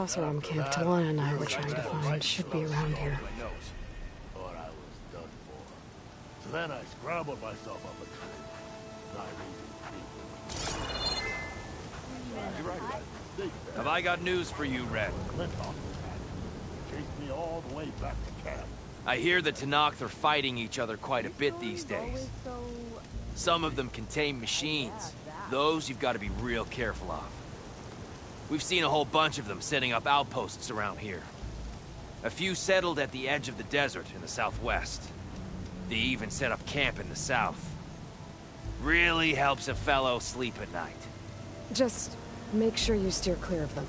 Oseram camp Talana and I were trying to find should be around here. Thought I was done for. So then I scrambled myself up a tree. You're right, man. Have I got news for you, Red? Clintoff chased me all the way back to camp. I hear the Tenakth are fighting each other quite a bit these days. Some of them can tame machines. Those you've got to be real careful of. We've seen a whole bunch of them setting up outposts around here. A few settled at the edge of the desert in the southwest. They even set up camp in the south. Really helps a fellow sleep at night. Just make sure you steer clear of them.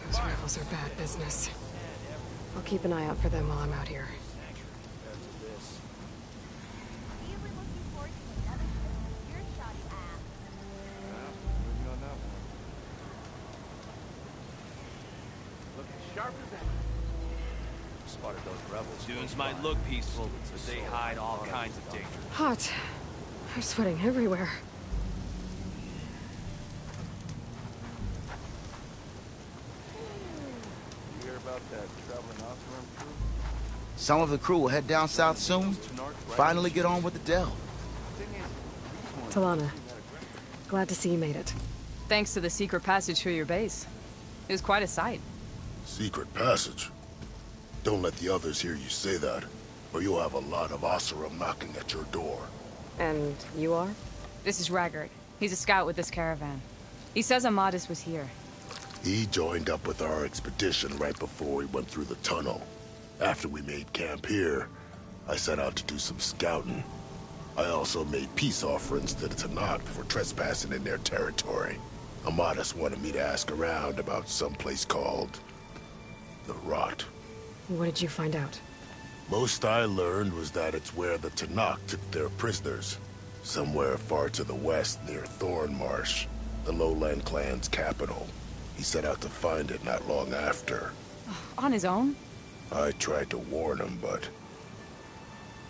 Those rebels are bad business. I'll keep an eye out for them while I'm out here. Spotted those rebels. Dunes might look peaceful, but they hide all kinds of danger. Hot. I'm sweating everywhere. You hear about that traveling Oseram crew? Some of the crew will head down south soon. Finally get on with the delve. Talana, glad to see you made it. Thanks to the secret passage through your base. It was quite a sight. Secret passage? Don't let the others hear you say that, or you'll have a lot of Oseram knocking at your door. And you are? This is Raggard. He's a scout with this caravan. He says Amadis was here. He joined up with our expedition right before we went through the tunnel. After we made camp here, I set out to do some scouting. I also made peace offerings to the Tenakth for trespassing in their territory. Amadis wanted me to ask around about some place called the Rot. What did you find out? Most I learned was that it's where the Tenakth took their prisoners. Somewhere far to the west near Thornmarsh, the Lowland clan's capital. He set out to find it not long after. On his own? I tried to warn him, but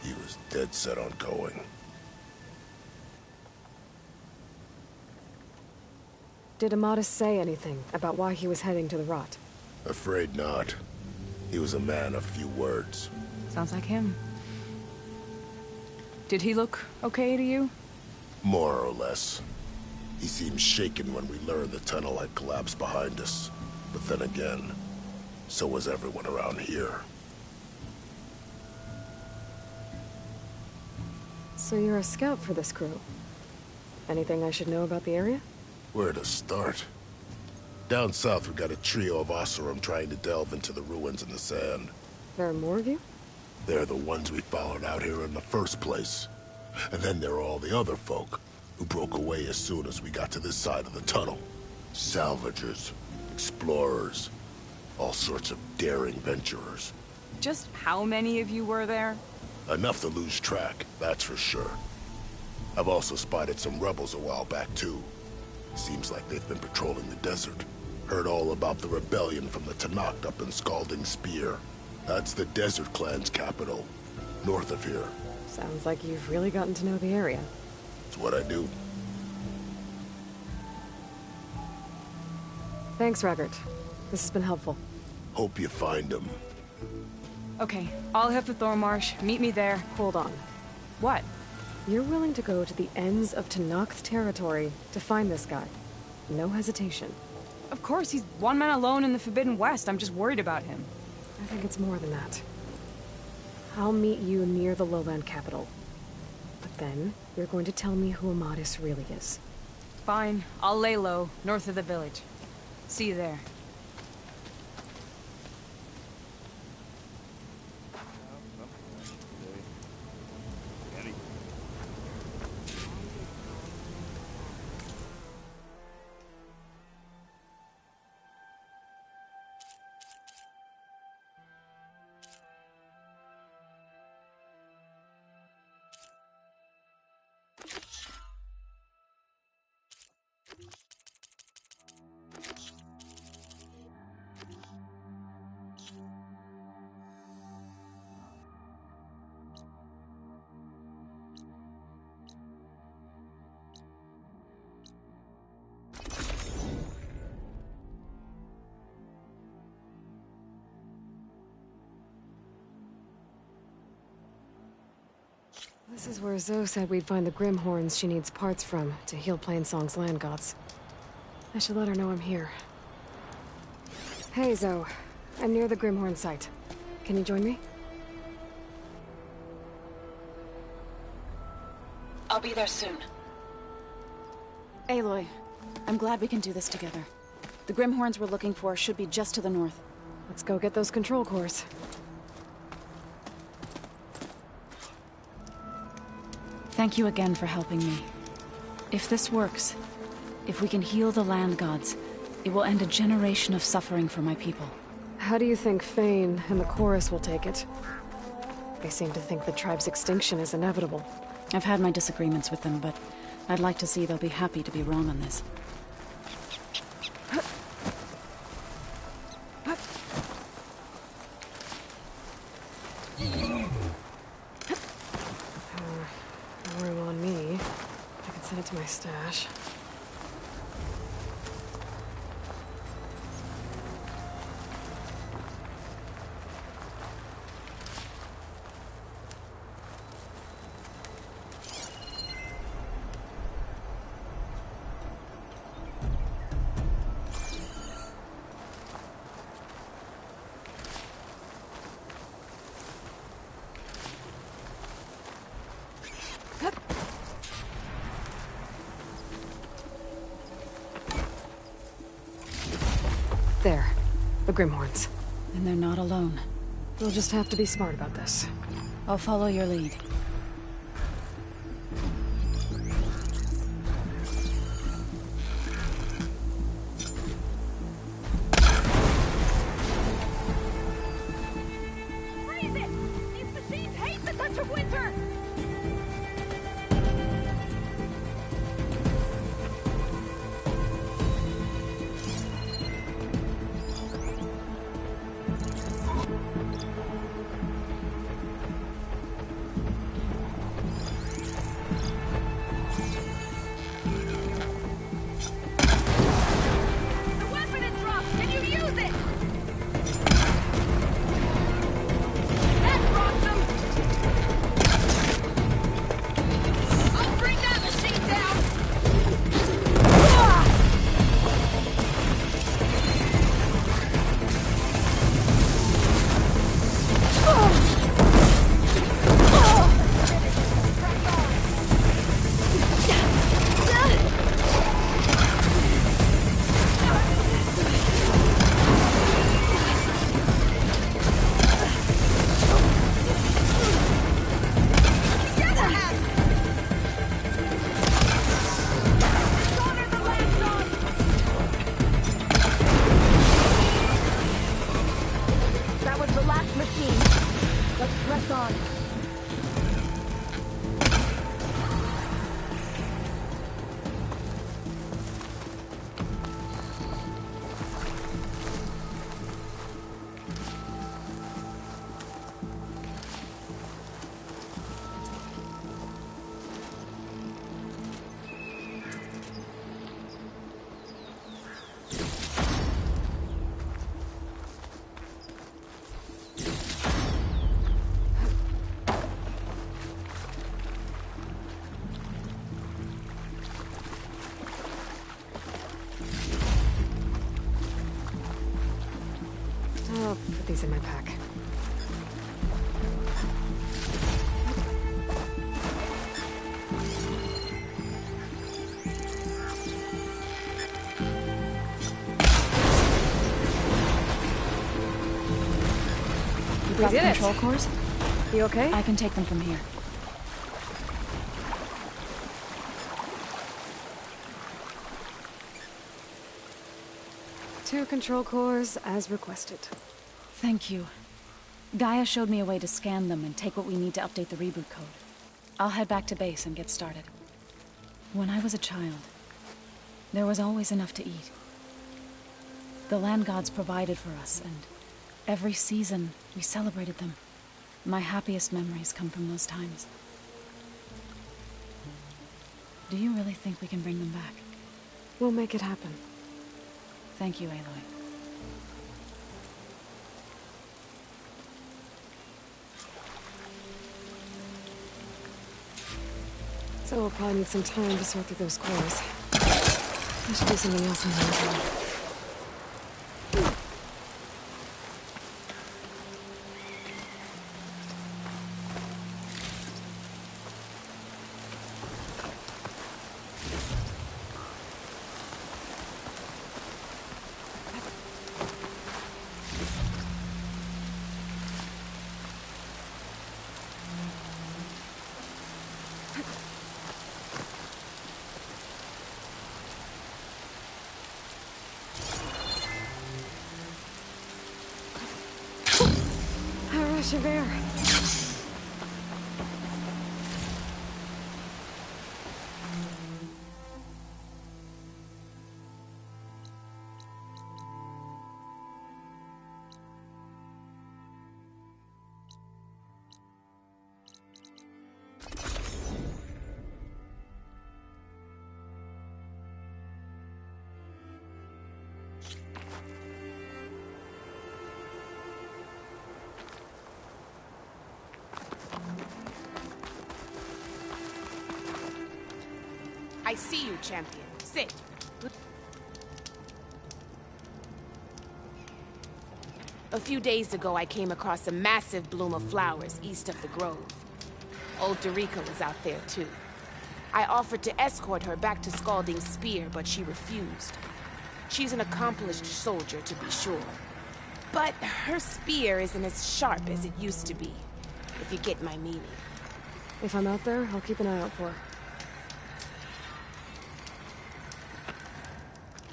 he was dead set on going. Did Amadis say anything about why he was heading to the Rot? Afraid not. He was a man of few words. Sounds like him. Did he look okay to you? More or less. He seemed shaken when we learned the tunnel had collapsed behind us. But then again, so was everyone around here. So you're a scout for this crew. Anything I should know about the area? Where to start? Down south, we got a trio of Oseram trying to delve into the ruins in the sand. There are more of you? They're the ones we followed out here in the first place. And then there are all the other folk, who broke away as soon as we got to this side of the tunnel. Salvagers, explorers, all sorts of daring venturers. Just how many of you were there? Enough to lose track, that's for sure. I've also spotted some rebels a while back, too. Seems like they've been patrolling the desert. Heard all about the rebellion from the Tenakth up in Scalding Spear. That's the Desert Clan's capital, north of here. Sounds like you've really gotten to know the area. It's what I do. Thanks, Raggart. This has been helpful. Hope you find them. Okay, I'll head for Thornmarsh. Meet me there. Hold on. What? You're willing to go to the ends of Tenakth territory to find this guy. No hesitation. Of course, he's one man alone in the Forbidden West. I'm just worried about him. I think it's more than that. I'll meet you near the lowland capital. But then, you're going to tell me who Amadis really is. Fine, I'll lay low, north of the village. See you there. This is where Zoe said we'd find the Grimhorns she needs parts from to heal Plainsong's land gods. I should let her know I'm here. Hey, Zoe. I'm near the Grimhorn site. Can you join me? I'll be there soon. Aloy, I'm glad we can do this together. The Grimhorns we're looking for should be just to the north. Let's go get those control cores. Thank you again for helping me. If this works, if we can heal the land gods, it will end a generation of suffering for my people. How do you think Fane and the Chorus will take it? They seem to think the tribe's extinction is inevitable. I've had my disagreements with them, but I'd like to see they'll be happy to be wrong on this. No room on me. I can send it to my stash. There. The Grimhorns. And they're not alone. We'll just have to be smart about this. I'll follow your lead. Freeze it! These machines hate the touch of winter! The weapon it dropped! Can you use it? That rocks them! I'll bring that machine down! Honor the land god! That was the last machine. Let's press on. I'll put these in my pack. You We got the did it. control cores? You okay? I can take them from here. Two control cores as requested. Thank you. Gaia showed me a way to scan them and take what we need to update the reboot code. I'll head back to base and get started. When I was a child, there was always enough to eat. The land gods provided for us, and every season we celebrated them. My happiest memories come from those times. Do you really think we can bring them back? We'll make it happen. Thank you, Aloy. So we'll probably need some time to sort through those cores. I should do something else in the meantime. A rush of air. I see you, champion. Sit. A few days ago, I came across a massive bloom of flowers east of the grove. Old Dorica was out there, too. I offered to escort her back to Scalding's Spear, but she refused. She's an accomplished soldier, to be sure. But her spear isn't as sharp as it used to be, if you get my meaning. If I'm out there, I'll keep an eye out for her.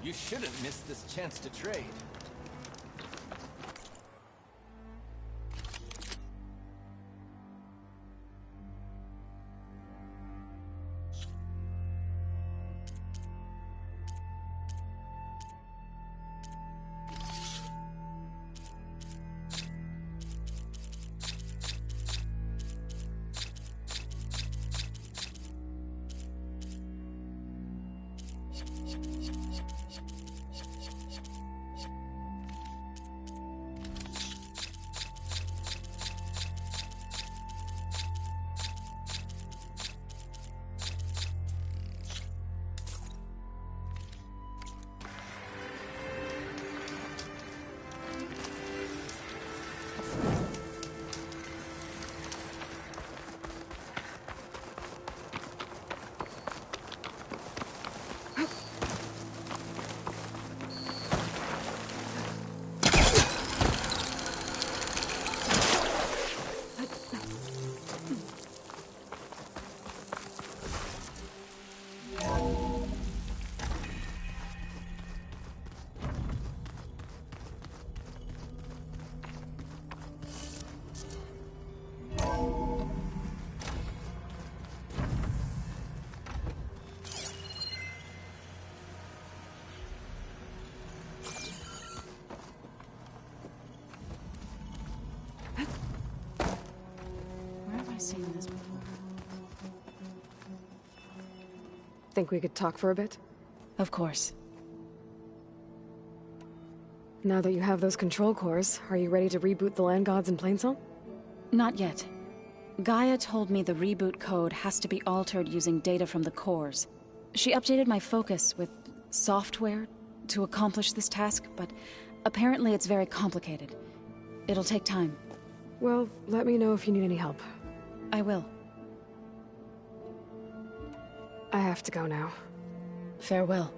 You shouldn't miss this chance to trade. Seen this before. Think we could talk for a bit? Of course. Now that you have those control cores, are you ready to reboot the land gods in Plainsong? Not yet. Gaia told me the reboot code has to be altered using data from the cores. She updated my focus with software to accomplish this task, but apparently it's very complicated. It'll take time. Well, let me know if you need any help. I will. I have to go now. Farewell.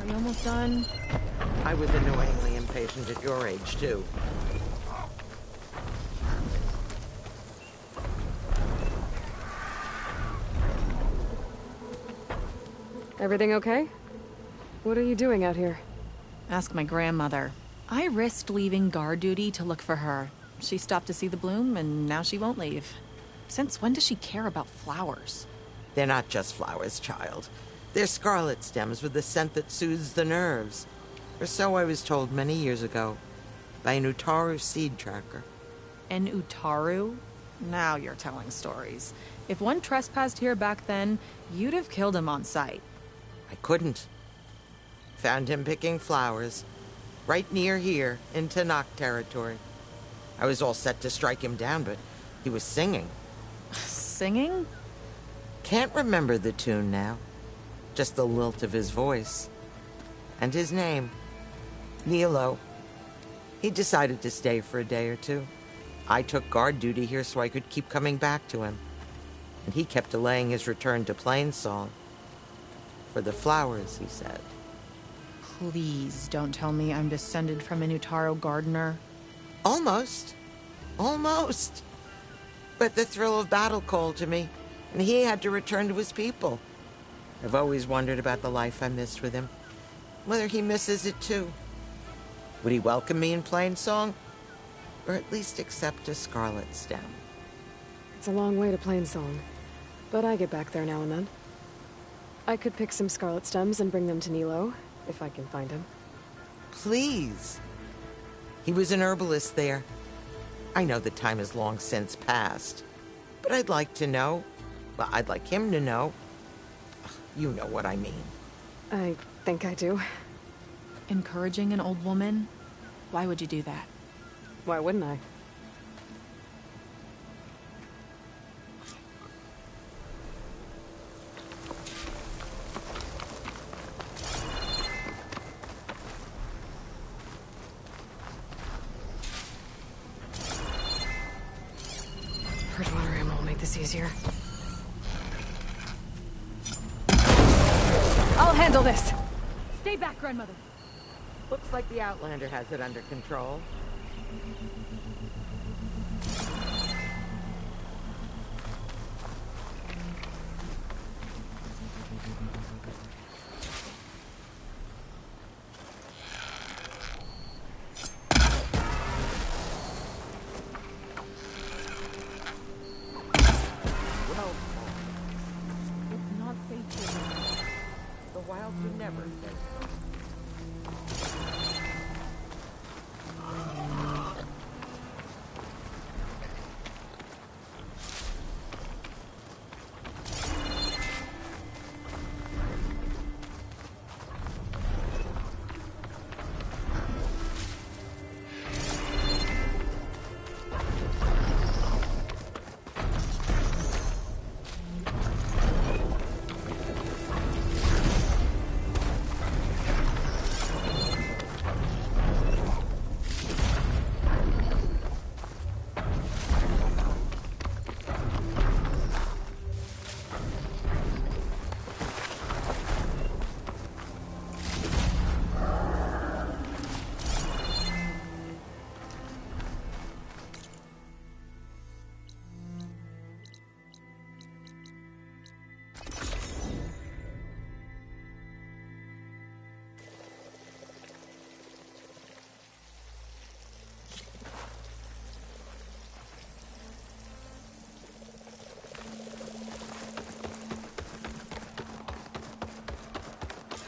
We almost done? I was annoyingly impatient at your age, too. Everything okay? What are you doing out here? Ask my grandmother. I risked leaving guard duty to look for her. She stopped to see the bloom, and now she won't leave. Since when does she care about flowers? They're not just flowers, child. They're scarlet stems with a scent that soothes the nerves. Or so I was told many years ago by an Utaru seed tracker. An Utaru? Now you're telling stories. If one trespassed here back then, you'd have killed him on sight. I couldn't. Found him picking flowers, right near here, in Tanakh territory. I was all set to strike him down, but he was singing. Singing? Can't remember the tune now. Just the lilt of his voice. And his name. Nilo. He decided to stay for a day or two. I took guard duty here so I could keep coming back to him. And he kept delaying his return to Plainsong. For the flowers, he said. Please don't tell me I'm descended from an Utaru gardener. Almost. Almost. But the thrill of battle called to me, and he had to return to his people. I've always wondered about the life I missed with him. Whether he misses it too. Would he welcome me in Plainsong? Or at least accept a scarlet stem? It's a long way to Plainsong, but I get back there now and then. I could pick some scarlet stems and bring them to Nilo, if I can find him. Please. He was an herbalist there. I know the time has long since passed, but I'd like to know. Well, I'd like him to know. You know what I mean. I think I do. Encouraging an old woman? Why would you do that? Why wouldn't I? Bridgewater ammo will make this easier. I'll handle this! Stay back, grandmother. Looks like the Outlander has it under control. Well, it's not safe here. The wild are never safe.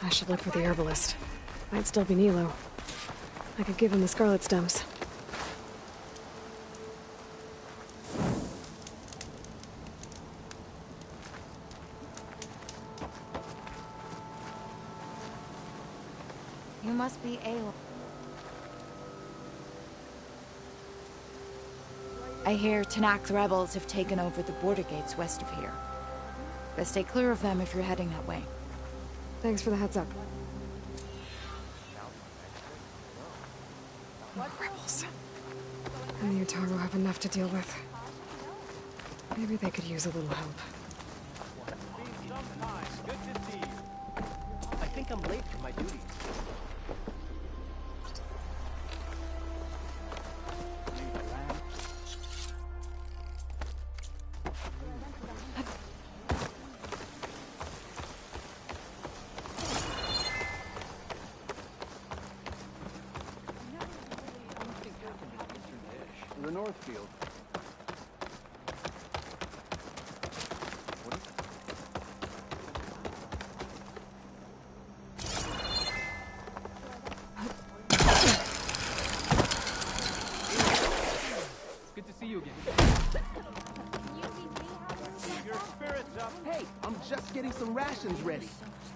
I should look for the herbalist. Might still be Nilo. I could give him the scarlet stems. You must be Aloy. I hear Tanakh rebels have taken over the border gates west of here. Best stay clear of them if you're heading that way. Thanks for the heads up. More rebels. And the Utaru have enough to deal with. Maybe they could use a little help. I think I'm late for my duties. The Northfield. Good to see you again. Your spirit's up. Hey, I'm just getting some rations ready.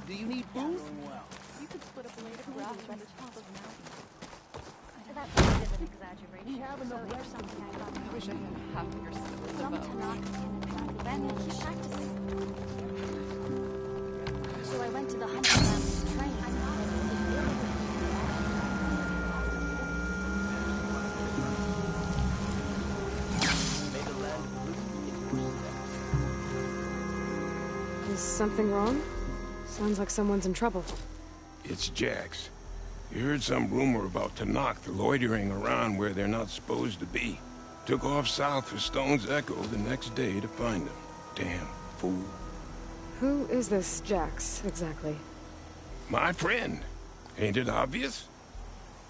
Do you need booze? You could split up a load of rock by the top of the mountain. That is an exaggeration. We have enough there's something I got. I wish I had half your skills Some Tanakh then he practiced. So I went to the hunting ground to train. Is something wrong? Sounds like someone's in trouble. It's Jax. You heard some rumor about Tanakh loitering around where they're not supposed to be. Took off south for Stone's Echo the next day to find them. Damn fool. Who is this Jax, exactly? My friend. Ain't it obvious?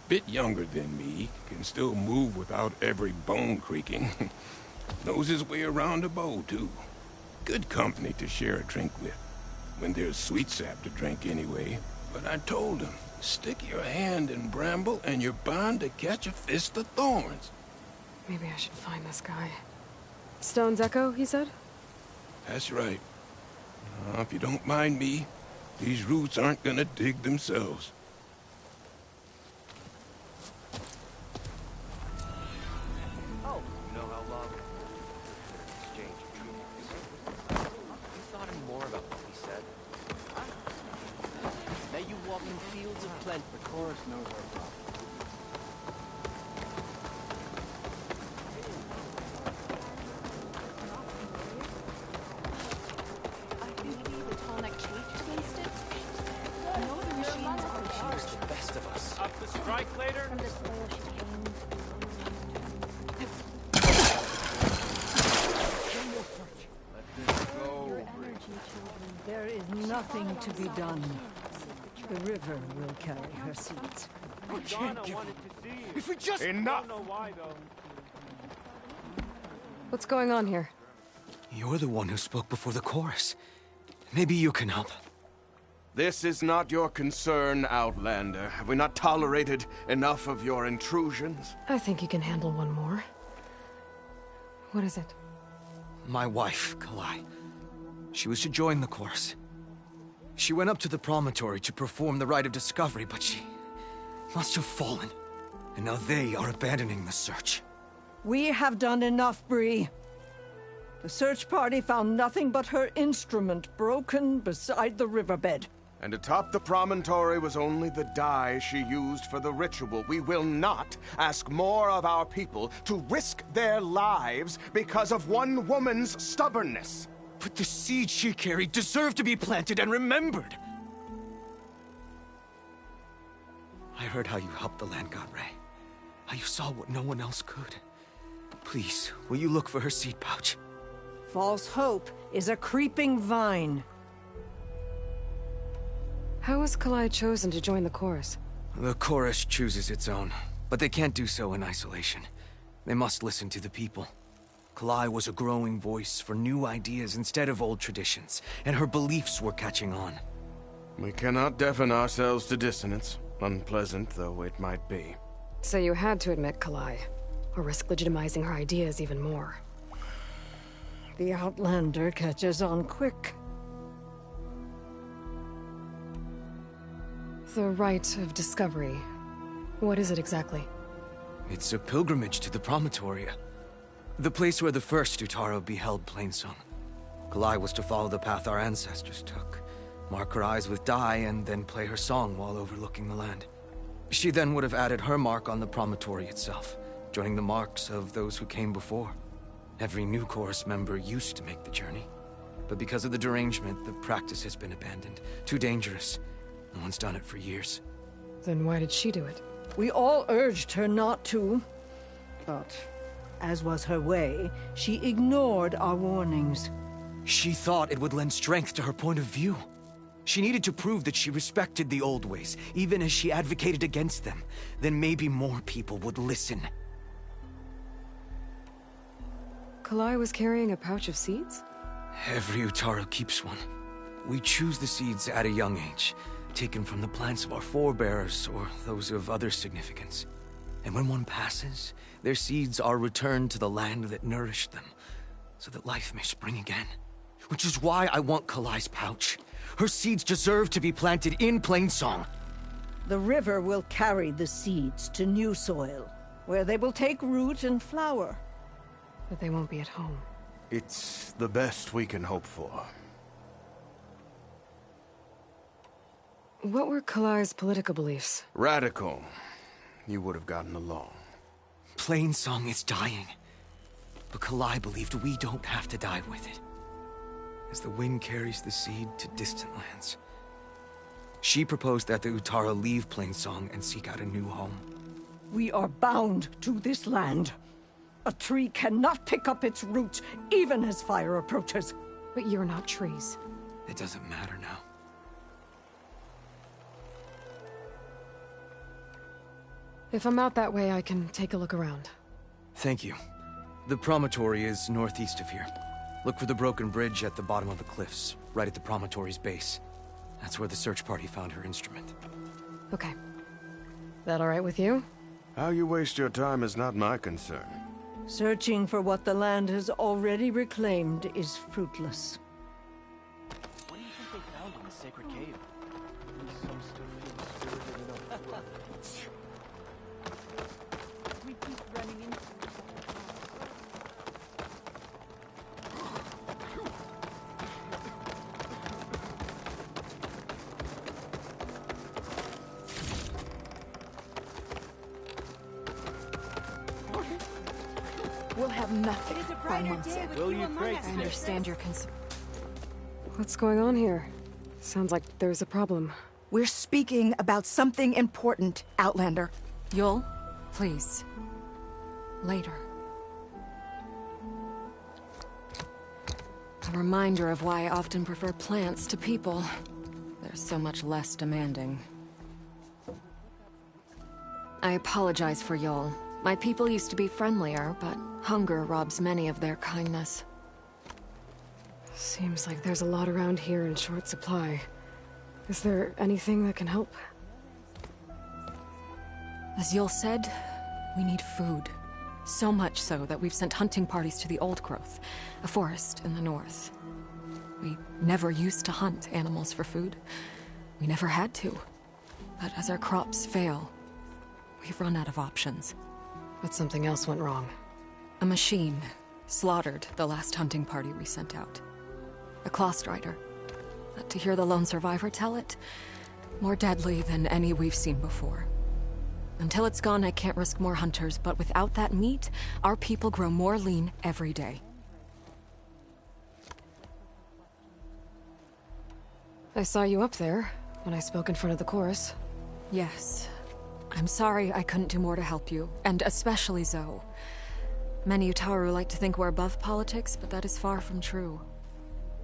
Bit younger than me, can still move without every bone creaking. Knows his way around a bow, too. Good company to share a drink with. When there's sweet sap to drink anyway. But I told him, stick your hand in bramble and you're bound to catch a fist of thorns. Maybe I should find this guy. Stone's Echo, he said? That's right. If you don't mind me, these roots aren't gonna dig themselves. Oh, you know how long exchange. You thought any more about what he said? May you walk in fields of plenty. The chorus knows our problem. The best of us. Up the strike later? From this oil she came. There is nothing to be done. The river will carry her seeds. I can't give wanted to see you. If we just... Enough! I don't know why, though. What's going on here? You're the one who spoke before the chorus. Maybe you can help. This is not your concern, Outlander. Have we not tolerated enough of your intrusions? I think you can handle one more. What is it? My wife, Kalai. She was to join the chorus. She went up to the promontory to perform the rite of discovery, but she must have fallen. And now they are abandoning the search. We have done enough, Bree. The search party found nothing but her instrument broken beside the riverbed. And atop the promontory was only the dye she used for the ritual. We will not ask more of our people to risk their lives because of one woman's stubbornness. But the seed she carried deserved to be planted and remembered. I heard how you helped the land god Ray. How you saw what no one else could. Please, will you look for her seed pouch? False hope is a creeping vine. How was Kalai chosen to join the chorus? The chorus chooses its own, but they can't do so in isolation. They must listen to the people. Kalai was a growing voice for new ideas instead of old traditions, and her beliefs were catching on. We cannot deafen ourselves to dissonance, unpleasant though it might be. So you had to admit Kalai, or risk legitimizing her ideas even more. The Outlander catches on quick. The rite of discovery. What is it exactly? It's a pilgrimage to the Promontoria. The place where the first Utaro beheld Plainsong. Kalai was to follow the path our ancestors took. Mark her eyes with dye and then play her song while overlooking the land. She then would have added her mark on the promontory itself, joining the marks of those who came before. Every new chorus member used to make the journey. But because of the derangement, the practice has been abandoned. Too dangerous. No one's done it for years. Then why did she do it? We all urged her not to. But, as was her way, she ignored our warnings. She thought it would lend strength to her point of view. She needed to prove that she respected the old ways, even as she advocated against them. Then maybe more people would listen. Kalai was carrying a pouch of seeds? Every Utaro keeps one. We choose the seeds at a young age, taken from the plants of our forebears or those of other significance. And when one passes, their seeds are returned to the land that nourished them, so that life may spring again. Which is why I want Kalai's pouch. Her seeds deserve to be planted in Plainsong. The river will carry the seeds to new soil, where they will take root and flower. But they won't be at home. It's the best we can hope for. What were Kalai's political beliefs? Radical. You would have gotten along. Plainsong is dying. But Kalai believed we don't have to die with it. As the wind carries the seed to distant lands. She proposed that the Utara leave Plainsong and seek out a new home. We are bound to this land. A tree cannot pick up its roots, even as fire approaches. But you're not trees. It doesn't matter now. If I'm out that way, I can take a look around. Thank you. The promontory is northeast of here. Look for the broken bridge at the bottom of the cliffs, right at the promontory's base. That's where the search party found her instrument. Okay. That all right with you? How you waste your time is not my concern. Searching for what the land has already reclaimed is fruitless. What do you think they found in the sacred cave? Some stuff feels spirited enough to work. We keep running into We'll have nothing by months. Will you crate? I understand your concern. What's going on here? Sounds like there's a problem. We're speaking about something important, Outlander. Yul, please. Later. A reminder of why I often prefer plants to people. They're so much less demanding. I apologize for Yul. My people used to be friendlier, but hunger robs many of their kindness. Seems like there's a lot around here in short supply. Is there anything that can help? As Yul said, we need food. So much so that we've sent hunting parties to the Old Growth, a forest in the north. We never used to hunt animals for food. We never had to. But as our crops fail, we've run out of options. But something else went wrong. A machine slaughtered the last hunting party we sent out. A Clawstrider. But to hear the lone survivor tell it, more deadly than any we've seen before. Until it's gone, I can't risk more hunters, but without that meat, our people grow more lean every day. I saw you up there when I spoke in front of the chorus. Yes. I'm sorry I couldn't do more to help you, and especially Zoe. Many Utaru like to think we're above politics, but that is far from true.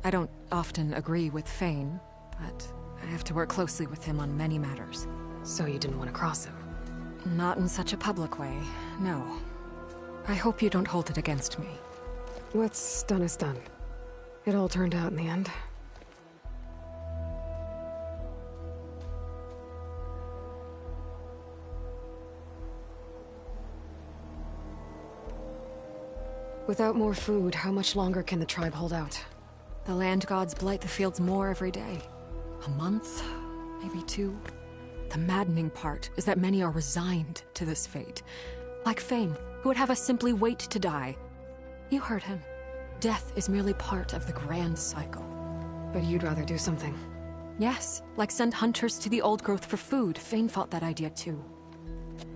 I don't often agree with Fane, but I have to work closely with him on many matters. So you didn't want to cross him? Not in such a public way, no. I hope you don't hold it against me. What's done is done. It all turned out in the end. Without more food, how much longer can the tribe hold out? The land gods blight the fields more every day. A month, maybe 2. The maddening part is that many are resigned to this fate. Like Fane, who would have us simply wait to die. You heard him. Death is merely part of the grand cycle. But you'd rather do something. Yes, like send hunters to the Old Growth for food. Fane fought that idea too.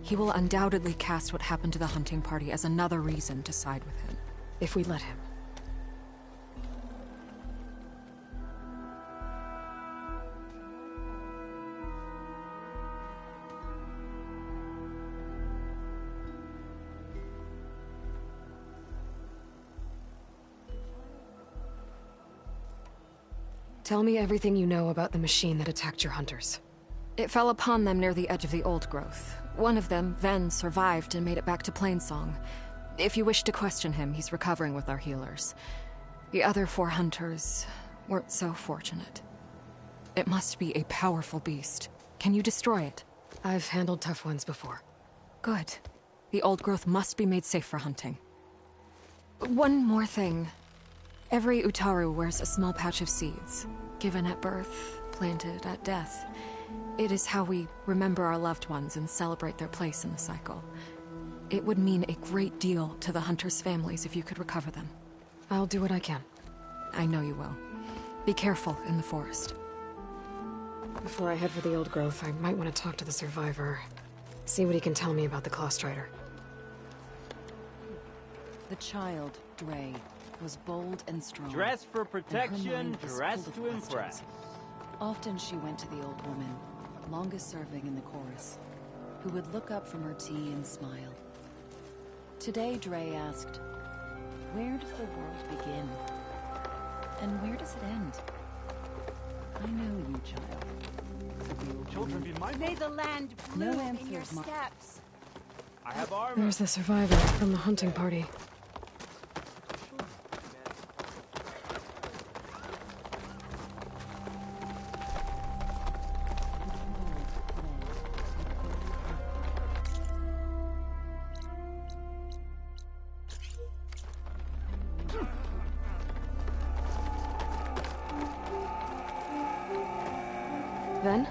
He will undoubtedly cast what happened to the hunting party as another reason to side with him. If we let him. Tell me everything you know about the machine that attacked your hunters. It fell upon them near the edge of the old growth. One of them, Ven, survived and made it back to Plainsong. If you wish to question him, he's recovering with our healers. The other 4 hunters weren't so fortunate. It must be a powerful beast. Can you destroy it? I've handled tough ones before. Good. The old growth must be made safe for hunting. One more thing. Every Utaru wears a small patch of seeds, given at birth, planted at death. It is how we remember our loved ones and celebrate their place in the cycle. It would mean a great deal to the hunters' families if you could recover them. I'll do what I can. I know you will. Be careful in the forest. Before I head for the old growth, I might want to talk to the survivor. See what he can tell me about the Clawstrider. The child, Dre, was bold and strong. Dress for and her protection, mind was dress full of to questions. impress. Often she went to the old woman, longest serving in the chorus, who would look up from her tea and smile. Today, Dre asked, where does the world begin? And where does it end? I know you, child. said the old Children, woman. be mindful. May the land No bloom in your answers, Ma- steps. I have armor. There's the survivor from the hunting party. Ven?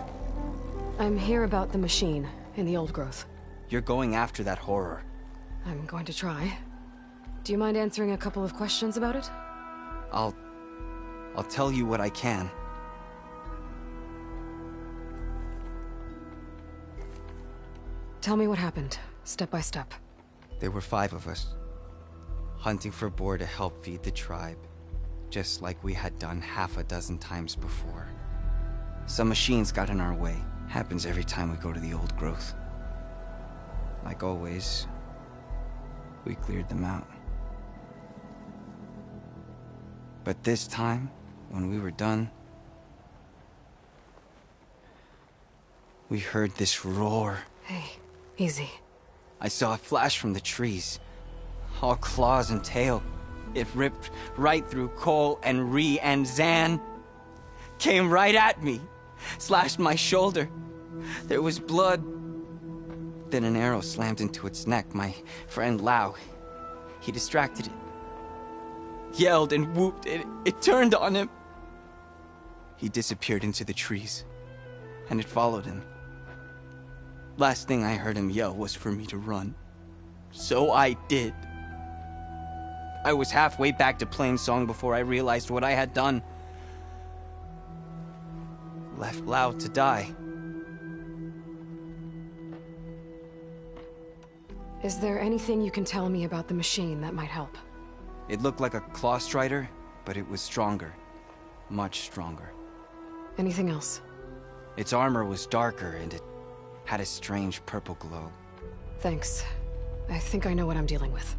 I'm here about the machine in the old growth. You're going after that horror. I'm going to try. Do you mind answering a couple of questions about it? I'll tell you what I can. Tell me what happened, step by step. There were 5 of us, hunting for boar to help feed the tribe, just like we had done half a dozen times before. Some machines got in our way. Happens every time we go to the old growth. Like always, we cleared them out. But this time, when we were done, we heard this roar. Hey, easy. I saw a flash from the trees. All claws and tail. It ripped right through Cole and Ree, and Zan came right at me. Slashed my shoulder. There was blood. Then an arrow slammed into its neck. My friend Lau, he distracted it. Yelled and whooped. It turned on him. He disappeared into the trees, and it followed him. Last thing I heard him yell was for me to run. So I did. I was halfway back to Plainsong before I realized what I had done. Left Lau to die. Is there anything you can tell me about the machine that might help? It looked like a Clawstrider, but it was stronger. Much stronger. Anything else? Its armor was darker, and it had a strange purple glow. Thanks. I think I know what I'm dealing with.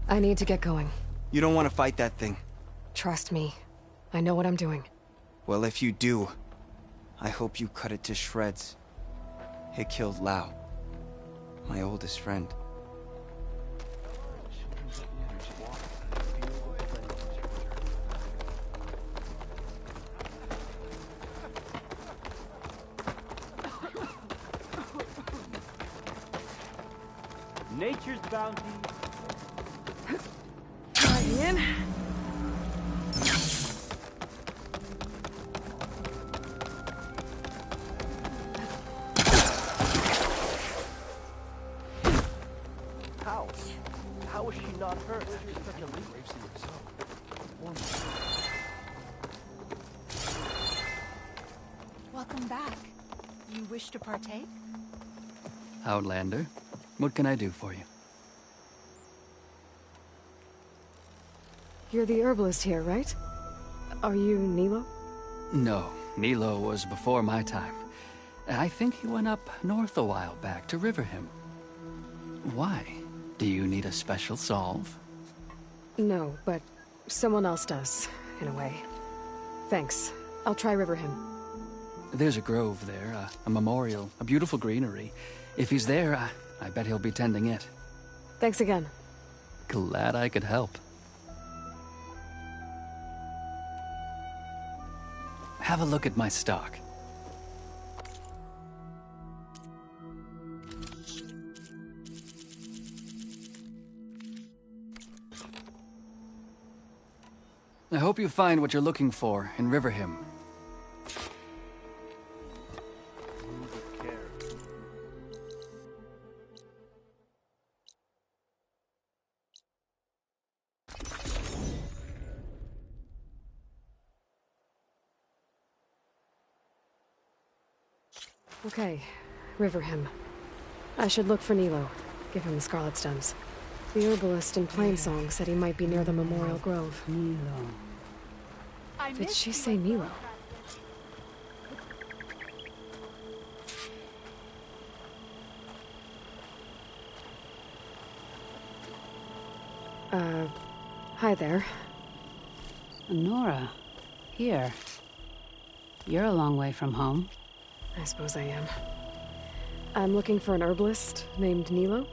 I need to get going. You don't want to fight that thing. Trust me. I know what I'm doing. Well, if you do, I hope you cut it to shreds. It killed Lau, my oldest friend. Nature's bounty. Hi, Ian. How is she not hurt? Such a leap. Welcome back. You wish to partake? Outlander, what can I do for you? You're the herbalist here, right? Are you Nilo? No, Nilo was before my time. I think he went up north a while back to Riverhim. Why? Do you need a special solve? No, but someone else does. in a way. Thanks. I'll try Riverhim. There's a grove there, a memorial, a beautiful greenery. If he's there, I bet he'll be tending it. Thanks again. Glad I could help. Have a look at my stock. I hope you find what you're looking for in Riverhim. Okay, Riverhim. I should look for Nilo. Give him the scarlet stems. The herbalist in Plainsong said he might be near the Memorial Grove. Did she say Nilo? Hi there. Nora, here. You're a long way from home. I suppose I am. I'm looking for an herbalist named Nilo.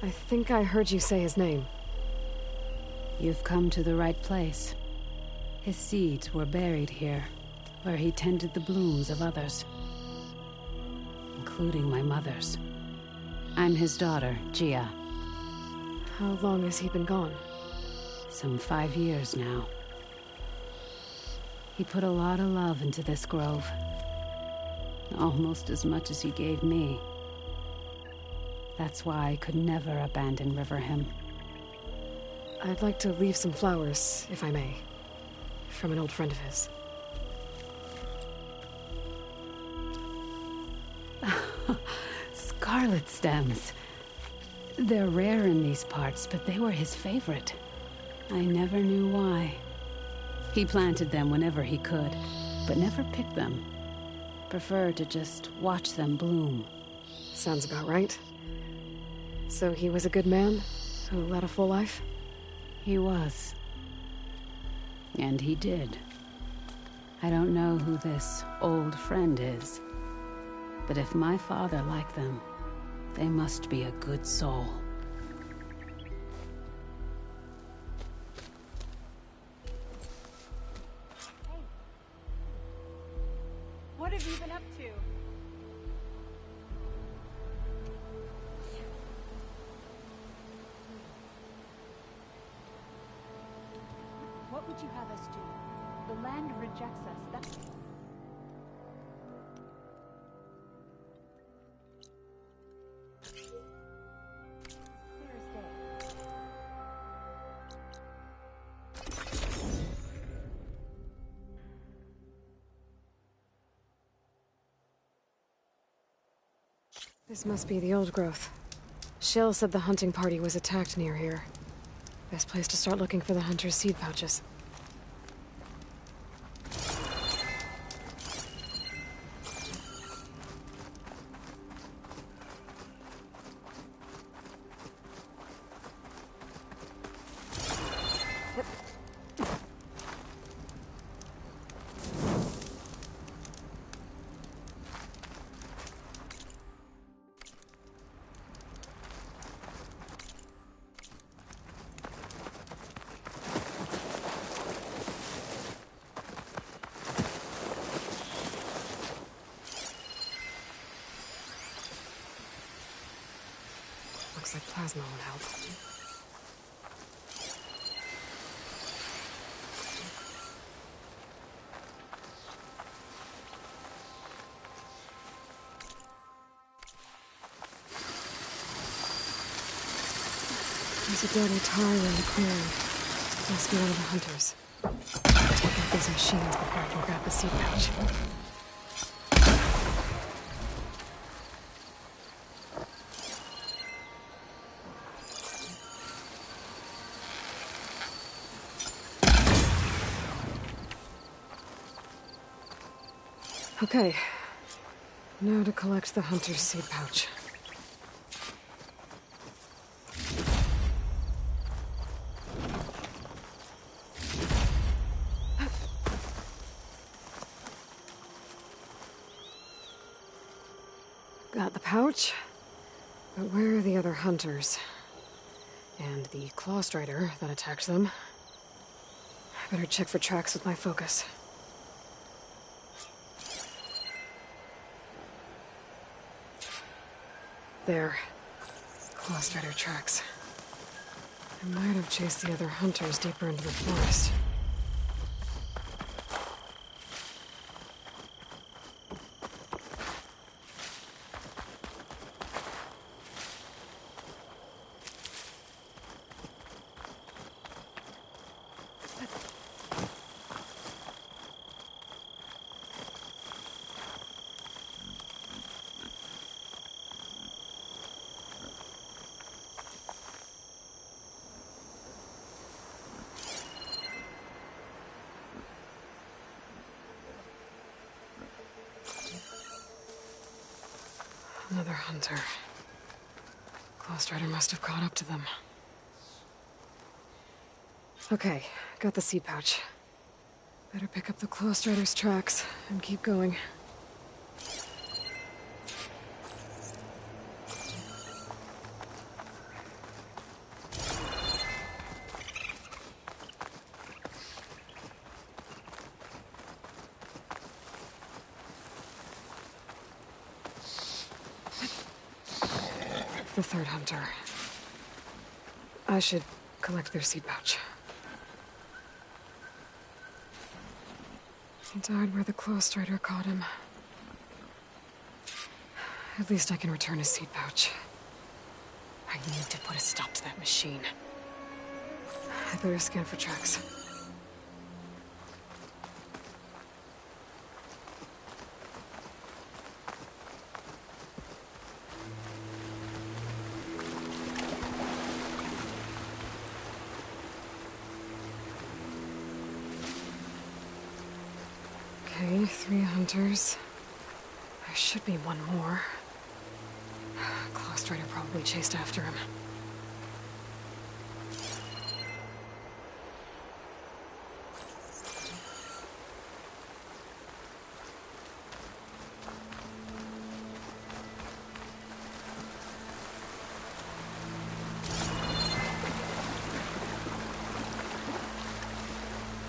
I think I heard you say his name. You've come to the right place. His seeds were buried here, where he tended the blooms of others, including my mother's. I'm his daughter, Gia. How long has he been gone? Some 5 years now. He put a lot of love into this grove. Almost as much as he gave me. That's why I could never abandon Riverhim. I'd like to leave some flowers, if I may. From an old friend of his. Scarlet stems. They're rare in these parts, but they were his favorite. I never knew why. He planted them whenever he could, but never picked them. Preferred to just watch them bloom. Sounds about right. So he was a good man who led a full life? He was. And he did. I don't know who this old friend is, but if my father liked them, they must be a good soul. What have you been up to? What would you have us do? The land rejects us. That's... This must be the old growth. Shell said the hunting party was attacked near here. Best place to start looking for the hunter's seed pouches. Looks like plasma would help. There's a dead Utari in the clearing. Must be one of the hunters. Take out these machines before I can grab the seed pouch. Okay. Now to collect the hunter's seed pouch. Got the pouch. But where are the other hunters? And the Claw Strider that attacked them? I better check for tracks with my focus. There. Claw Strider tracks. I might have chased the other hunters deeper into the forest. Another hunter. Claw Strider must have caught up to them. Okay, got the seed pouch. Better pick up the Claw Strider's tracks and keep going. The third hunter. I should collect their seed pouch. He died where the Claw Strider caught him. At least I can return his seed pouch. I need to put a stop to that machine. I better scan for tracks. Okay, 3 hunters. There should be one more. Claw Strider probably chased after him.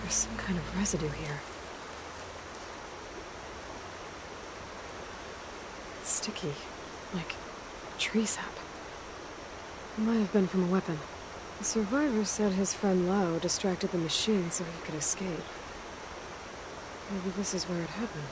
There's some kind of residue here. Sticky, like tree sap. It might have been from a weapon. The survivor said his friend Lau distracted the machine so he could escape. Maybe this is where it happened.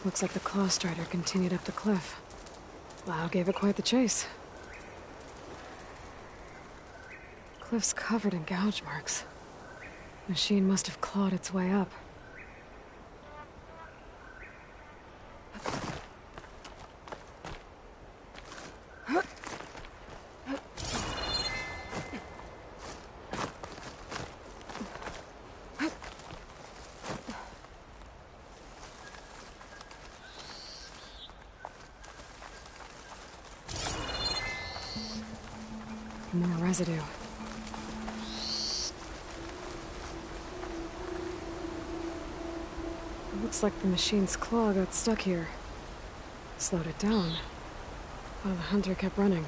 Looks like the Claw Strider continued up the cliff. Lau gave it quite the chase. Cliff's covered in gouge marks. Machine must have clawed its way up. More residue. It looks like the machine's claw got stuck here. Slowed it down, while the hunter kept running.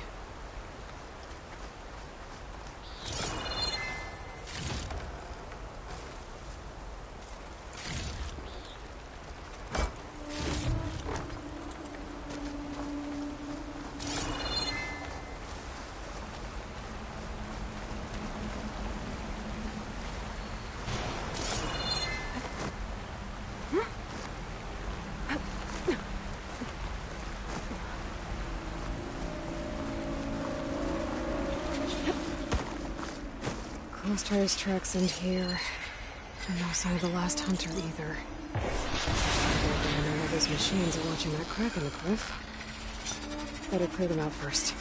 Claw Strider's tracks end here. And no sign of the last hunter either. I know all those machines are watching that crack in the cliff. Better clear them out first.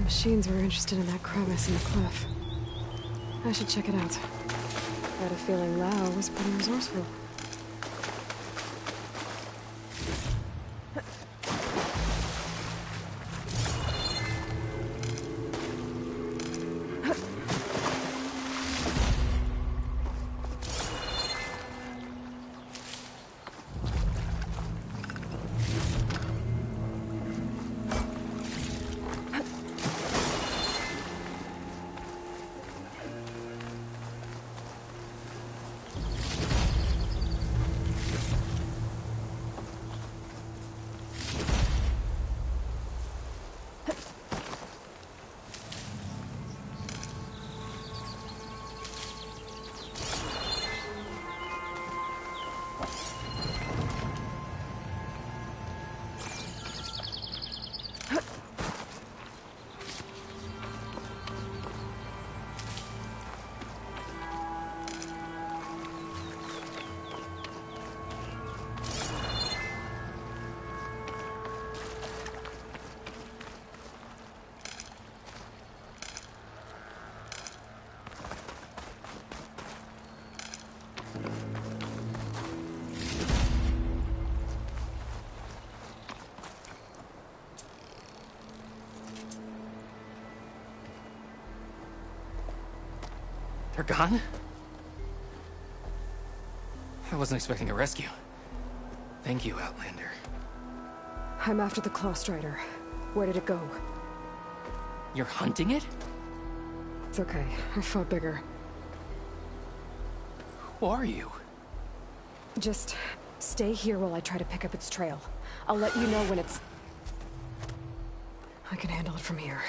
machines were interested in that crevice in the cliff. I should check it out. I had a feeling Lao was pretty resourceful. They're gone? I wasn't expecting a rescue. Thank you, Outlander. I'm after the Claw Strider. Where did it go? You're hunting it? It's okay. I fought bigger. Who are you? Just stay here while I try to pick up its trail. I'll let you know when it's... I can handle it from here.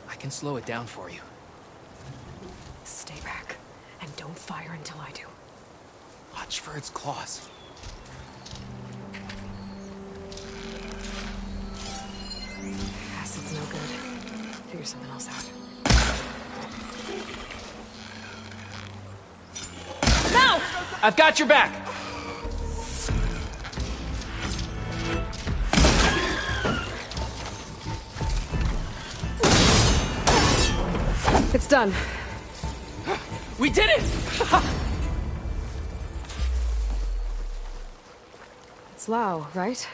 I can slow it down for you. Stay back, and don't fire until I do. Watch for its claws. Acid's no good. Figure something else out. No! I've got your back! It's done. We did it! It's Lao, right?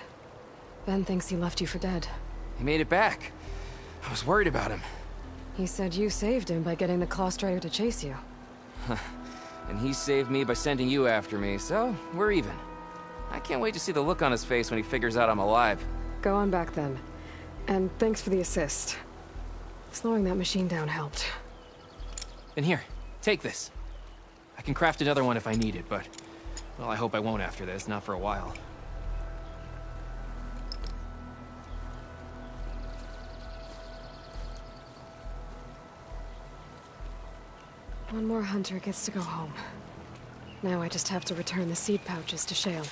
Ben thinks he left you for dead. He made it back. I was worried about him. He said you saved him by getting the Claw Strider to chase you. And he saved me by sending you after me, so we're even. I can't wait to see the look on his face when he figures out I'm alive. Go on back then. And thanks for the assist. Slowing that machine down helped. Then here, take this. I can craft another one if I need it, but... well, I hope I won't after this, not for a while. One more hunter gets to go home. Now I just have to return the seed pouches to Shale.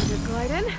Good glide in.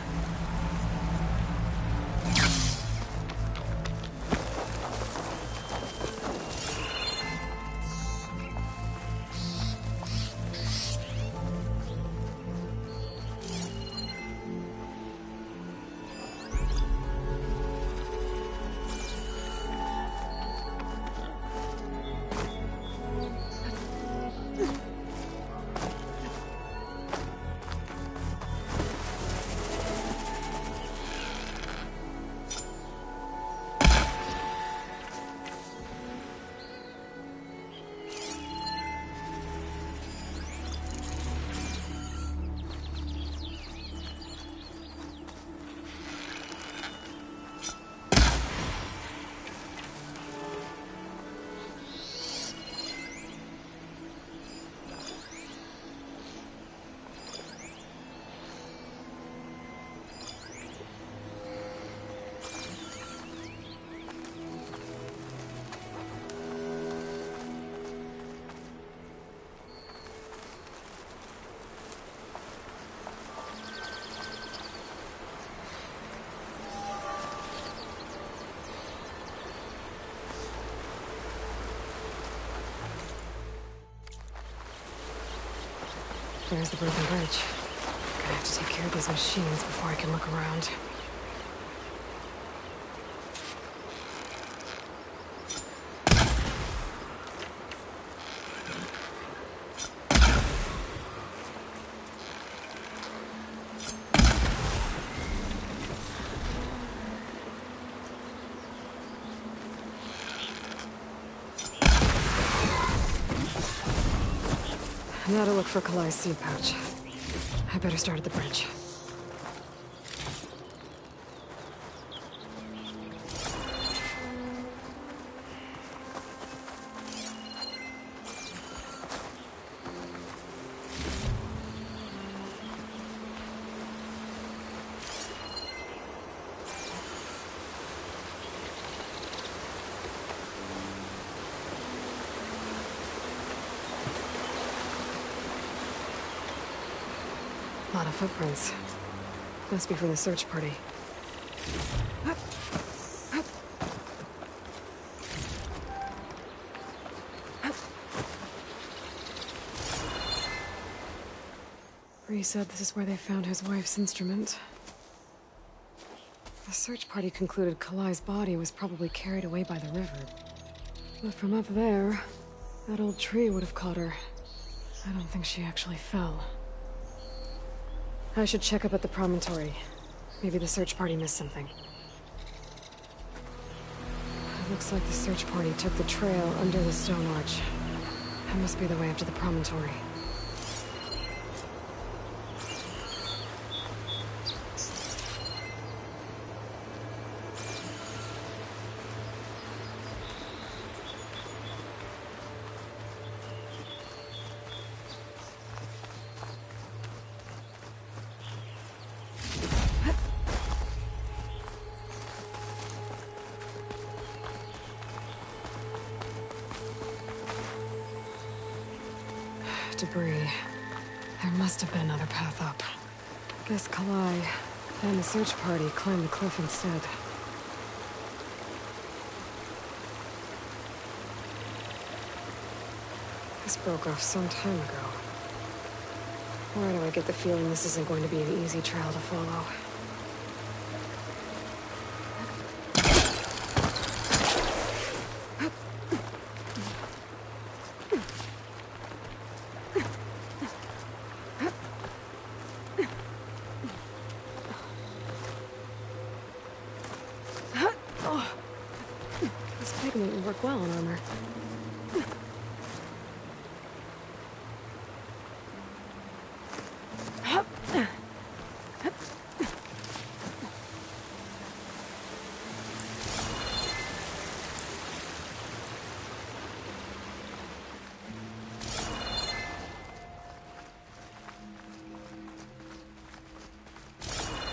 There's the broken bridge. Gonna have to take care of these machines before I can look around. Now to look for Kalai's seed pouch. I better start at the bridge. A lot of footprints. Must be from the search party. Bree said this is where they found his wife's instrument. The search party concluded Kalai's body was probably carried away by the river. But from up there, that old tree would have caught her. I don't think she actually fell. I should check up at the promontory. Maybe the search party missed something. It looks like the search party took the trail under the stone arch. That must be the way up to the promontory. Debris. There must have been another path up. Guess Kalai and the search party climbed the cliff instead. This broke off some time ago. Why do I get the feeling this isn't going to be an easy trail to follow? Work well on armor.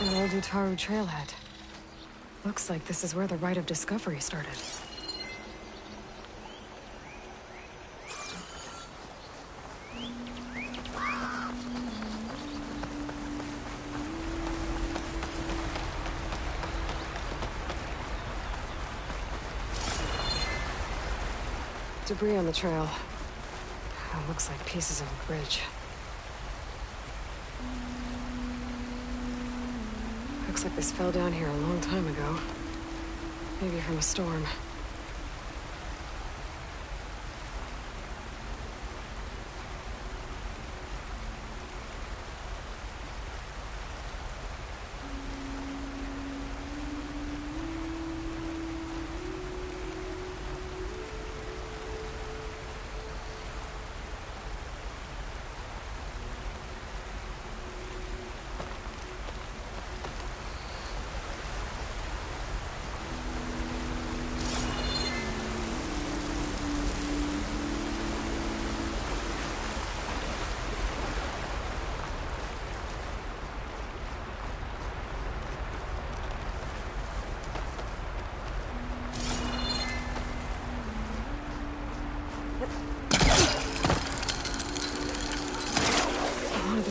An old Utaru trailhead. Looks like this is where the Rite of Discovery started. debris on the trail. It looks like pieces of a bridge. Looks like this fell down here a long time ago. Maybe from a storm.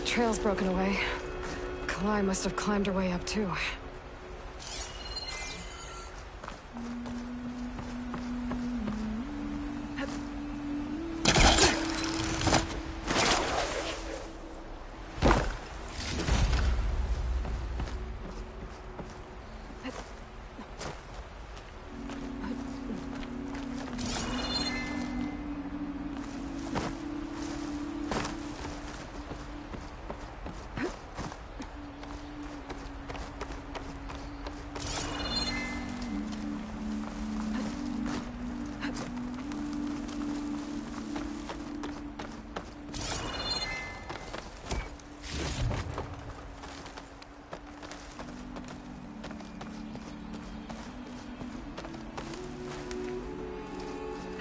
Trail's broken away. Kalai must have climbed her way up too.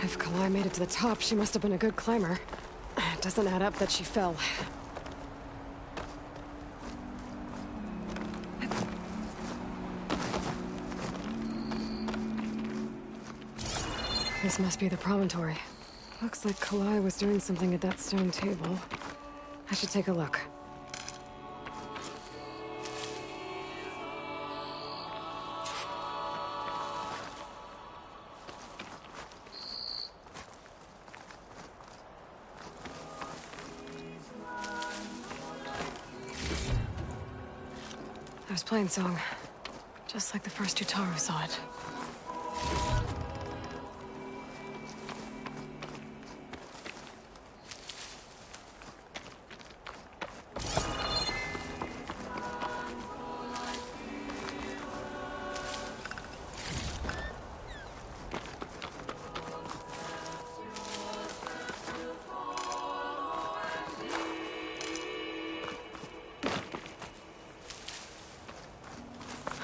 If Kalai made it to the top, she must have been a good climber. It doesn't add up that she fell. This must be the promontory. Looks like Kalai was doing something at that stone table. I should take a look. There's Plainsong. Just like the first Utaru saw it.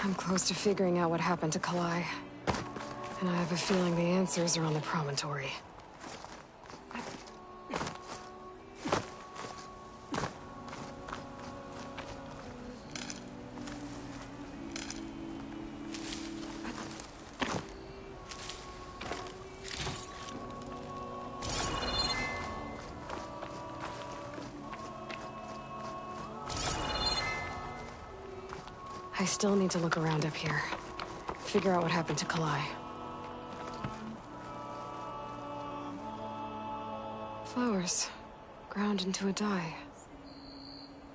I'm close to figuring out what happened to Kalai. And I have a feeling the answers are on the promontory. I still need to look around up here. Figure out what happened to Kalai. Flowers. Ground into a dye.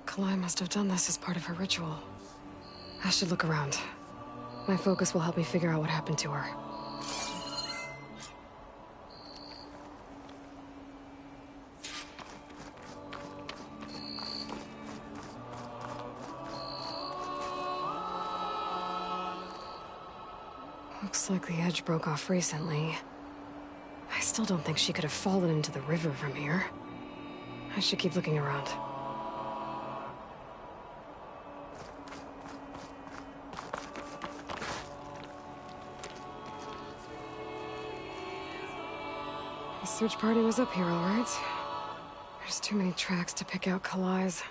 Kalai must have done this as part of her ritual. I should look around. My focus will help me figure out what happened to her. Looks like the edge broke off recently. I still don't think she could have fallen into the river from here. I should keep looking around. The search party was up here, all right. There's too many tracks to pick out Kalai's.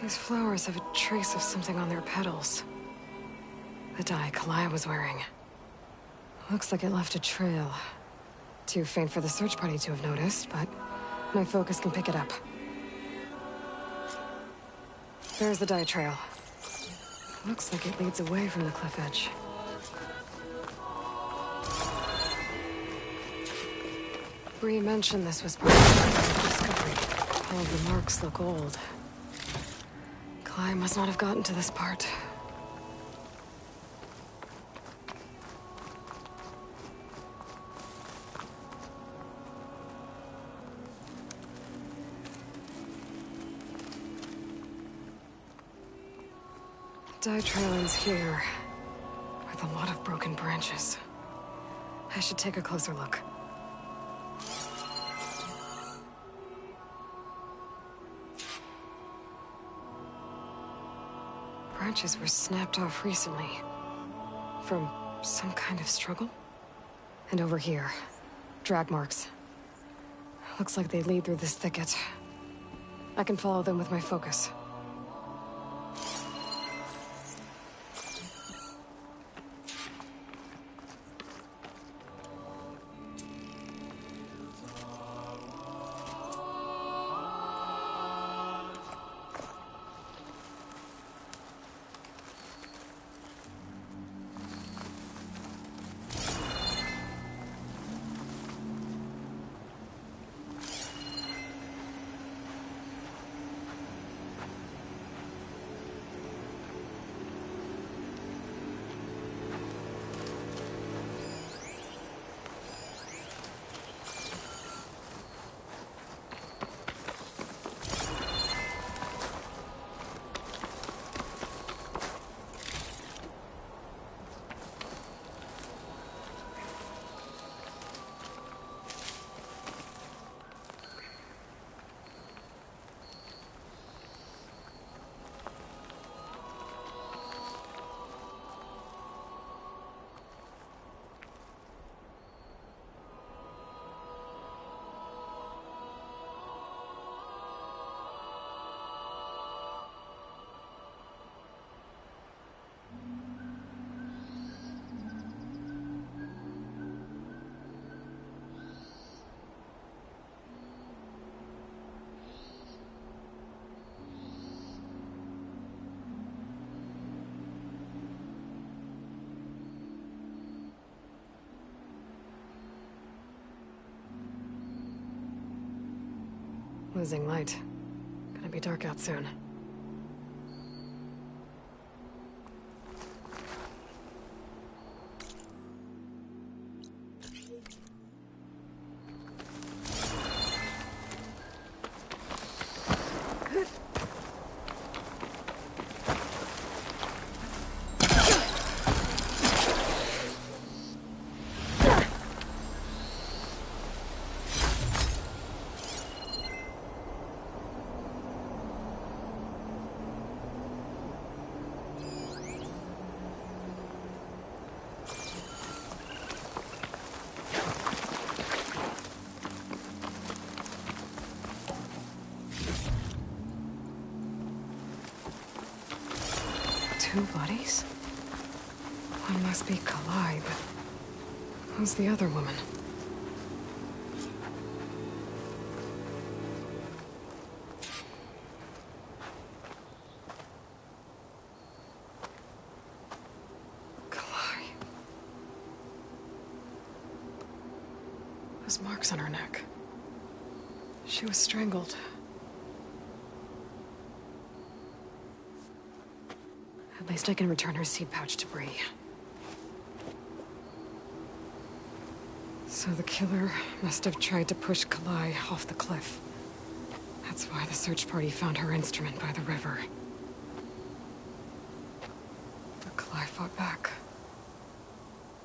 These flowers have a trace of something on their petals. The dye Kalai was wearing. Looks like it left a trail. Too faint for the search party to have noticed, but my focus can pick it up. There's the dye trail. Looks like it leads away from the cliff edge. Bree mentioned this was part of the discovery. All of the marks look old. Kalai must not have gotten to this part. Dye trail ends here, with a lot of broken branches. I should take a closer look. Branches were snapped off recently. From some kind of struggle? And over here, drag marks. Looks like they lead through this thicket. I can follow them with my focus. Losing light. Gonna be dark out soon. Two bodies? One must be Kalai, but who's the other woman? Kalai. Those marks on her neck. She was strangled. At least I can return her seed pouch to Bree. So the killer must have tried to push Kalai off the cliff. That's why the search party found her instrument by the river. But Kalai fought back.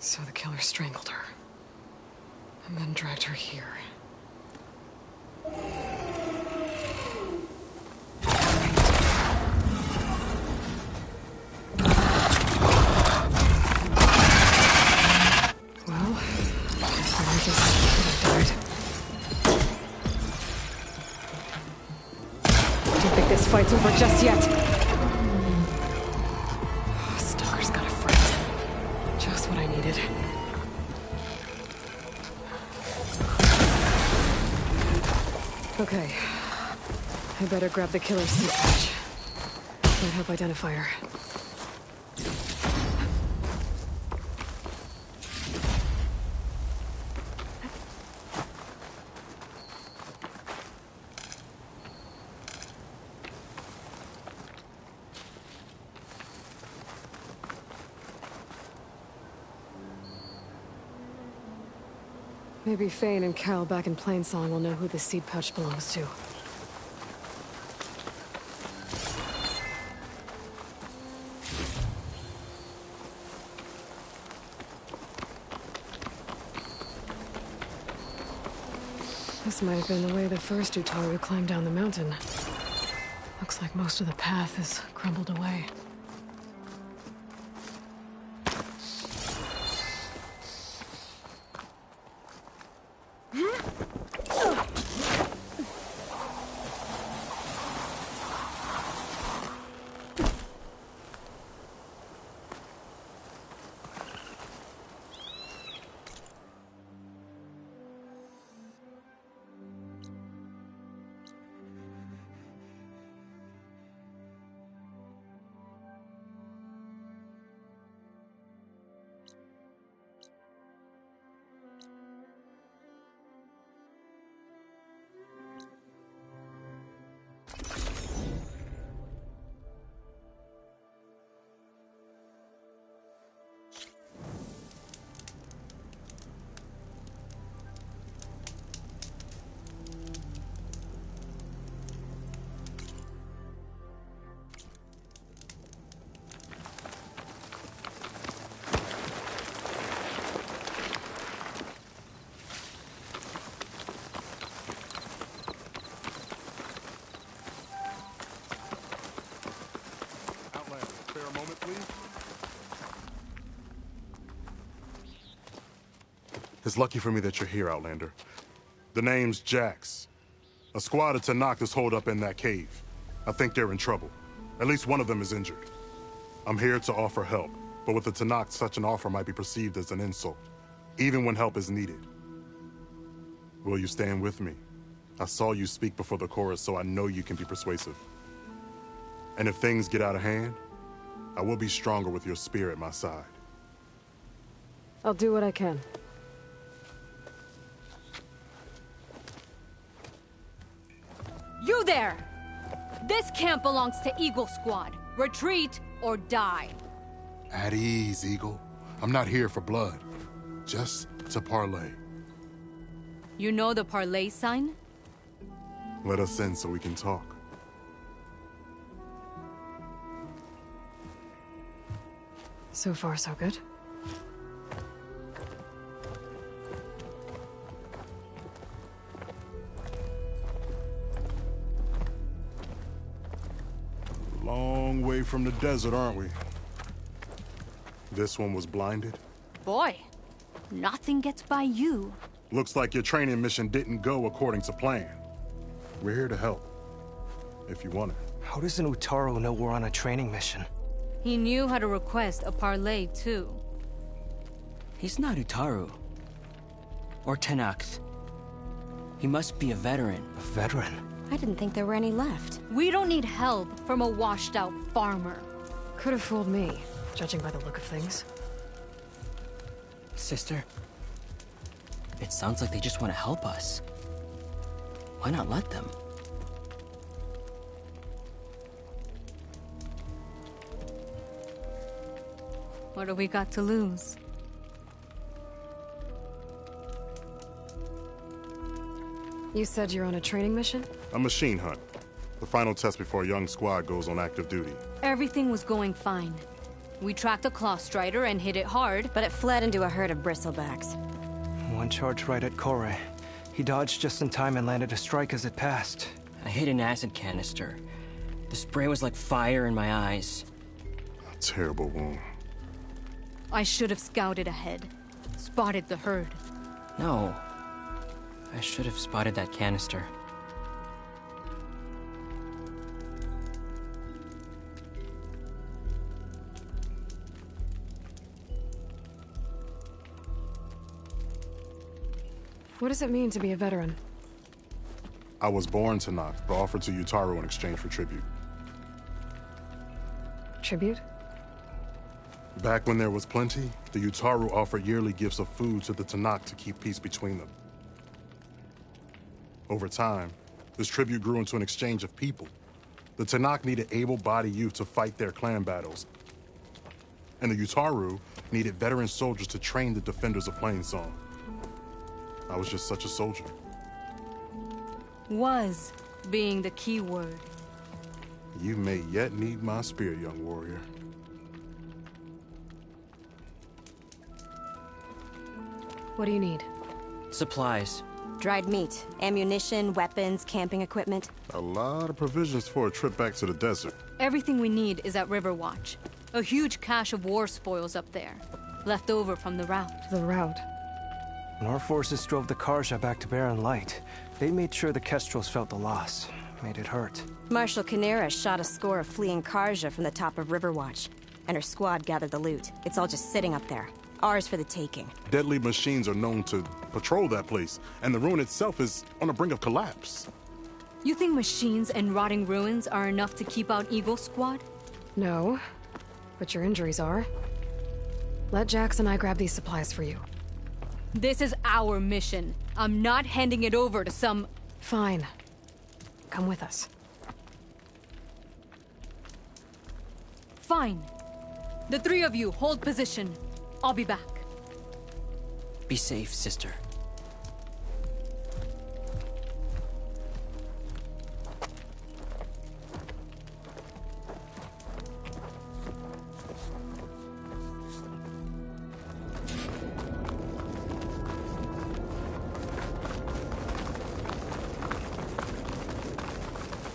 So the killer strangled her. And then dragged her here. Fight's over just yet. Oh, Stalker's got a friend. Just what I needed. Okay. I better grab the killer's seed pouch. might help identify her. Maybe Fane and Cal back in Plainsong will know who the seed pouch belongs to. This might have been the way the first Utaru climbed down the mountain. Looks like most of the path is crumbled away. It's lucky for me that you're here, Outlander. The name's Jax. A squad of Tenakth is holed up in that cave. I think they're in trouble. At least one of them is injured. I'm here to offer help, but with the Tenakth, such an offer might be perceived as an insult, even when help is needed. Will you stand with me? I saw you speak before the chorus, so I know you can be persuasive. And if things get out of hand, I will be stronger with your spear at my side. I'll do what I can. You there! This camp belongs to Eagle Squad. Retreat or die. At ease, Eagle. I'm not here for blood. Just to parlay. You know the parlay sign? Let us in so we can talk. So far, so good. Long way from the desert, aren't we? This one was blinded? Boy, nothing gets by you. Looks like your training mission didn't go according to plan. We're here to help, if you want it. How does an Utaru know we're on a training mission? He knew how to request a parlay, too. He's not Utaru. Or Tenakth. He must be a veteran. A veteran? I didn't think there were any left. We don't need help from a washed-out farmer. Could have fooled me, judging by the look of things. Sister, it sounds like they just want to help us. Why not let them? What do we got to lose? You said you're on a training mission? A machine hunt. The final test before a young squad goes on active duty. Everything was going fine. We tracked a Claw Strider and hit it hard, but it fled into a herd of bristlebacks. One charged right at Kore. He dodged just in time and landed a strike as it passed. I hit an acid canister. The spray was like fire in my eyes. A terrible wound. I should have scouted ahead. Spotted the herd. No. I should have spotted that canister. What does it mean to be a veteran? I was born Tenakth, but offered to Utaru in exchange for tribute. Tribute? Back when there was plenty, the Utaru offered yearly gifts of food to the Tenakth to keep peace between them. Over time, this tribute grew into an exchange of people. The Tenakth needed able-bodied youth to fight their clan battles, and the Utaru needed veteran soldiers to train the defenders of Plainsong. I was just such a soldier. Was being the key word. You may yet need my spear, young warrior. What do you need? Supplies. Dried meat, ammunition, weapons, camping equipment. A lot of provisions for a trip back to the desert. Everything we need is at Riverwatch. A huge cache of war spoils up there. Left over from the rout. The rout? When our forces drove the Karja back to Barren Light, they made sure the Kestrels felt the loss. Made it hurt. Marshal Canera shot a score of fleeing Karja from the top of Riverwatch, and her squad gathered the loot. It's all just sitting up there. Ours for the taking. Deadly machines are known to patrol that place, and the ruin itself is on the brink of collapse. You think machines and rotting ruins are enough to keep out Eagle Squad? No, but your injuries are. Let Jax and I grab these supplies for you. This is our mission. I'm not handing it over to some... Fine. Come with us. Fine. The three of you hold position. I'll be back. Be safe, sister.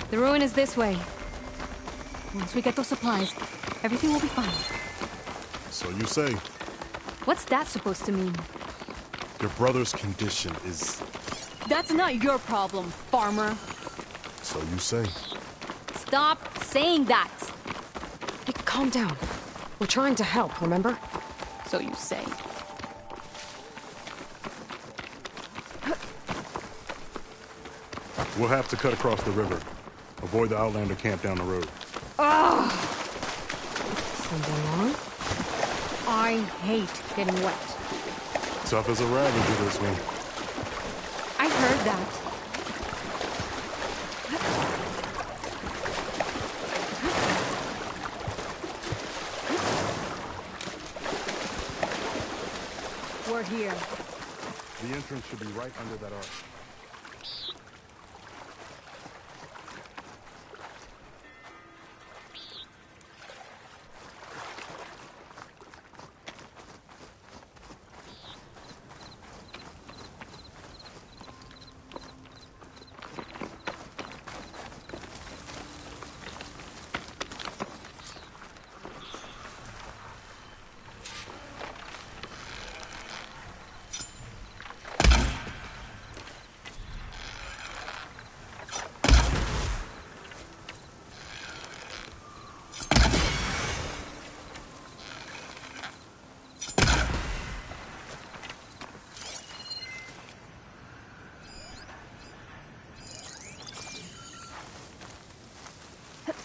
The ruin is this way. Once we get those supplies, everything will be fine. So you say. What's that supposed to mean? Your brother's condition is... That's not your problem, farmer. So you say. Stop saying that! Hey, calm down. We're trying to help, remember? So you say. We'll have to cut across the river. Avoid the Outlander camp down the road. Ugh! Something wrong? I hate getting wet. Tough as a ravager, this one. I heard that. We're here. The entrance should be right under that arch.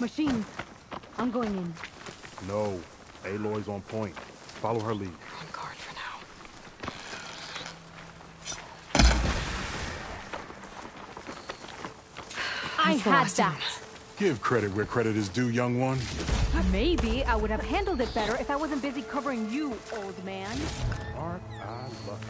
Machine. I'm going in. No. Aloy's on point. Follow her lead. On guard for now. I had that. Give credit where credit is due, young one. Maybe I would have handled it better if I wasn't busy covering you, old man. Aren't I lucky?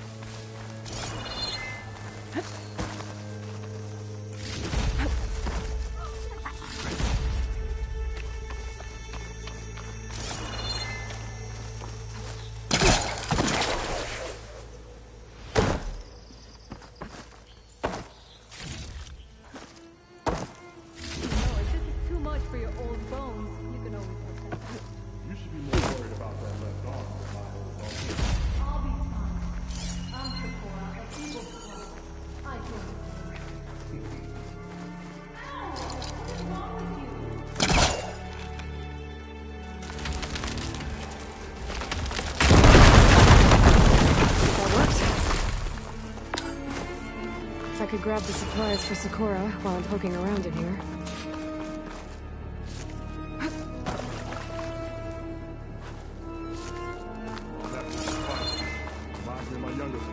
I could grab the supplies for Sakura while I'm poking around in here.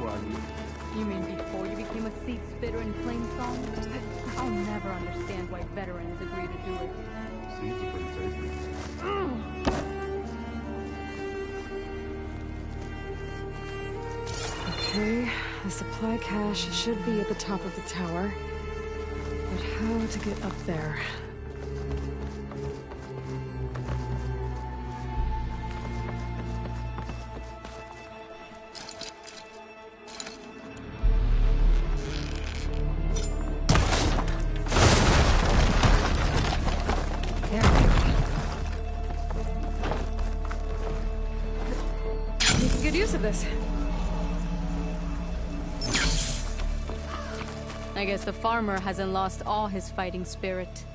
before I knew. You mean before you became a seat spitter in plain song? I'll never understand why veterans agree to do it. Seeds are pretty tasty. Okay, the supply cache should be at the top of the tower. But how to get up there? Making good use of this. I guess the farmer hasn't lost all his fighting spirit.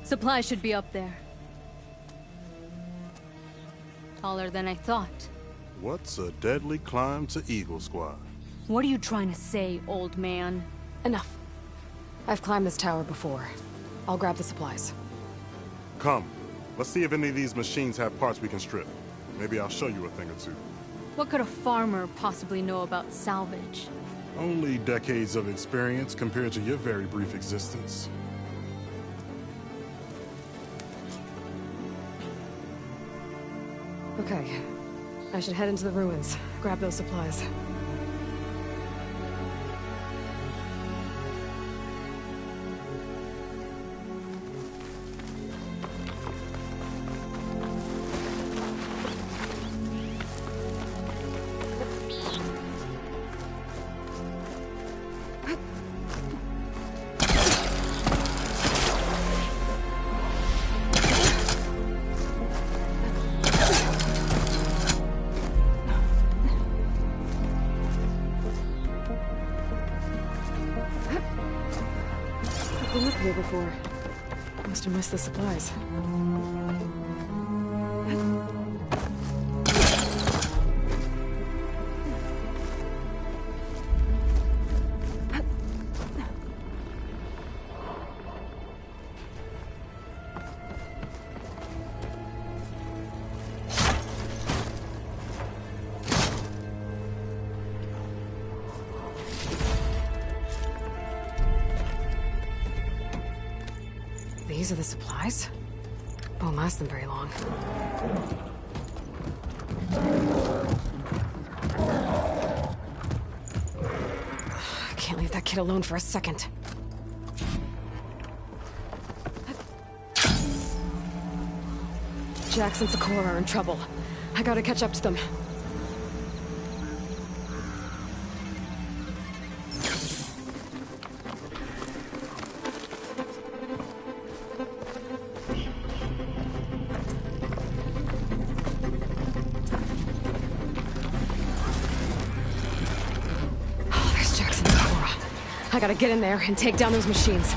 Supplies should be up there. Taller than I thought. What's a deadly climb to Eagle Squad? What are you trying to say, old man? Enough. I've climbed this tower before. I'll grab the supplies. Come. Let's see if any of these machines have parts we can strip. Maybe I'll show you a thing or two. What could a farmer possibly know about salvage? Only decades of experience compared to your very brief existence. Okay. I should head into the ruins, grab those supplies. I've been up here before. Must have missed the supplies. These are the supplies? Won't last them very long. I can't leave that kid alone for a second. Jax and Socorro are in trouble. I gotta catch up to them. I gotta get in there and take down those machines.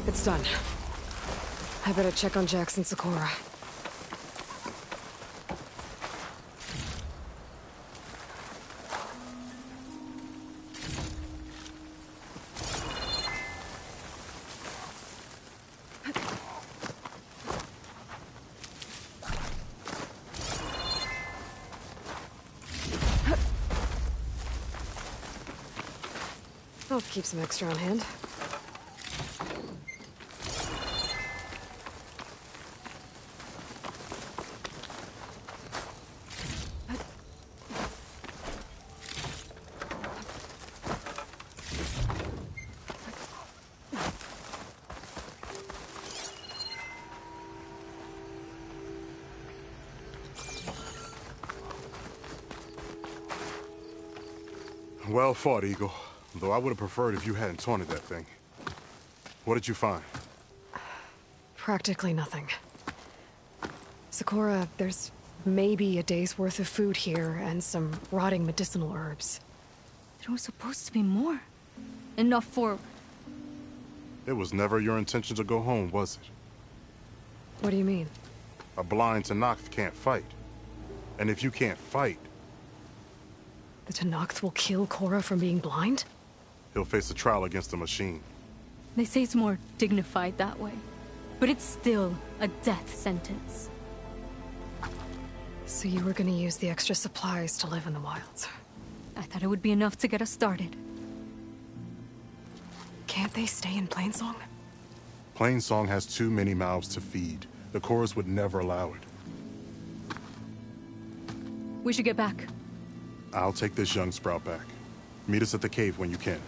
It's done. I better check on Jax and Socorro. I'll keep some extra on hand. Well fought, Eagle. Though I would have preferred if you hadn't taunted that thing. What did you find? Practically nothing. Socorro, there's maybe a day's worth of food here and some rotting medicinal herbs. There was supposed to be more. Enough for... It was never your intention to go home, was it? What do you mean? A blind Tenakth can't fight. And if you can't fight, The Tenakth will kill Korra from being blind? He'll face a trial against the machine. They say it's more dignified that way. But it's still a death sentence. So you were gonna use the extra supplies to live in the wilds? I thought it would be enough to get us started. Can't they stay in Plainsong? Plainsong has too many mouths to feed. The Korras would never allow it. We should get back. I'll take this young sprout back. Meet us at the cave when you can.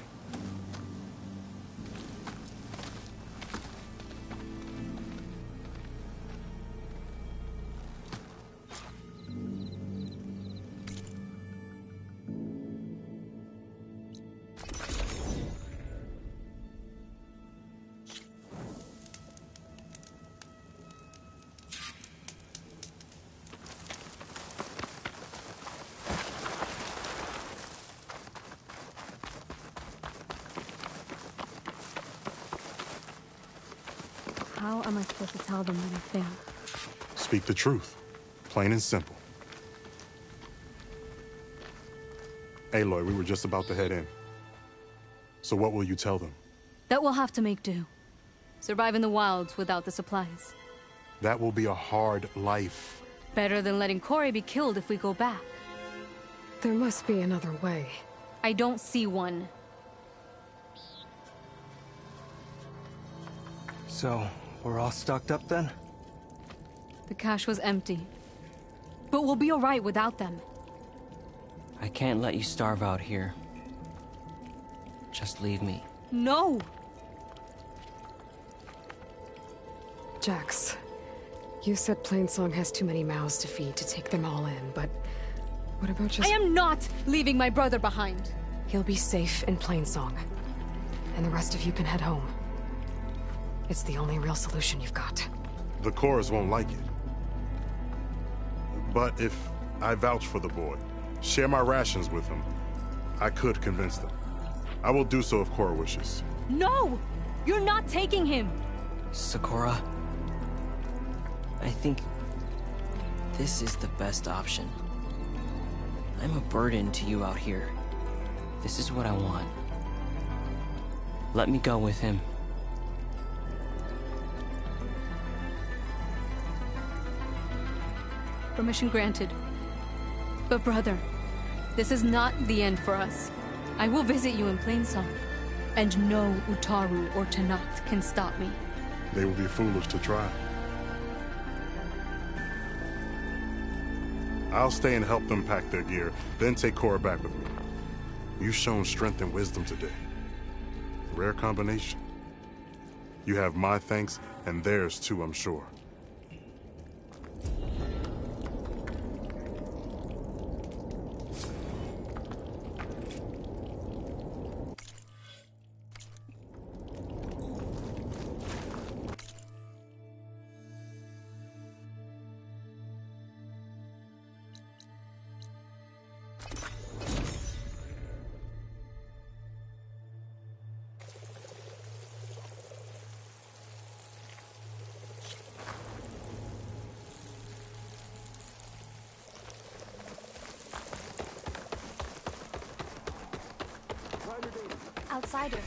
How am I supposed to tell them when I fail? Speak the truth. Plain and simple. Aloy, we were just about to head in. So what will you tell them? That we'll have to make do. Survive in the wilds without the supplies. That will be a hard life. Better than letting Corey be killed if we go back. There must be another way. I don't see one. So, we're all stocked up then? The cache was empty. But we'll be alright without them. I can't let you starve out here. Just leave me. No! Jax, you said Plainsong has too many mouths to feed to take them all in, but what about just— I am not leaving my brother behind! He'll be safe in Plainsong, and the rest of you can head home. It's the only real solution you've got. The Korras won't like it. But if I vouch for the boy, share my rations with him, I could convince them. I will do so if Korra wishes. No! You're not taking him! Sakura, I think this is the best option. I'm a burden to you out here. This is what I want. Let me go with him. Permission granted. But brother, this is not the end for us. I will visit you in Plainsong, and no Utaru or Tenakth can stop me. They will be foolish to try. I'll stay and help them pack their gear, then take Korra back with me. You've shown strength and wisdom today. Rare combination. You have my thanks, and theirs too, I'm sure. Outsider.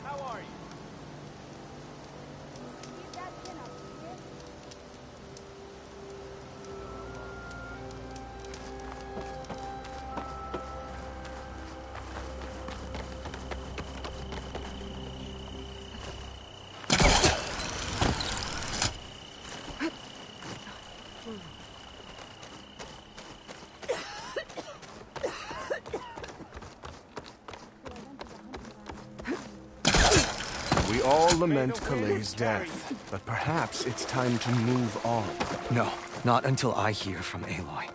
How are you? We all lament Kalei's death, but perhaps it's time to move on. No, not until I hear from Aloy.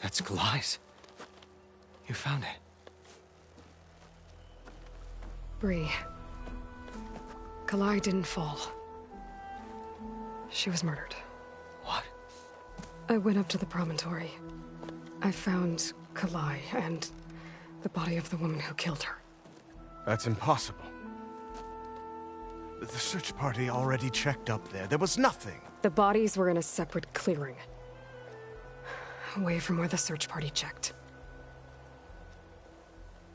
That's Kalai's. You found it. Bree. Kalai didn't fall. She was murdered. What? I went up to the promontory. I found Kalai and the body of the woman who killed her. That's impossible. The search party already checked up there. There was nothing. The bodies were in a separate clearing, away from where the search party checked.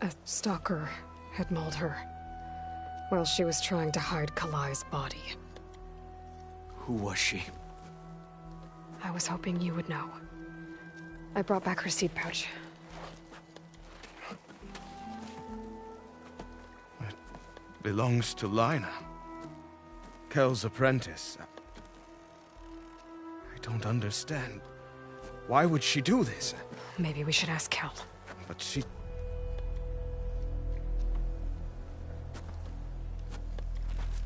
A stalker had mauled her while she was trying to hide Kalai's body. Who was she? I was hoping you would know. I brought back her seed pouch. It belongs to Lina. Kel's apprentice. I don't understand. Why would she do this? Maybe we should ask Kel. But she...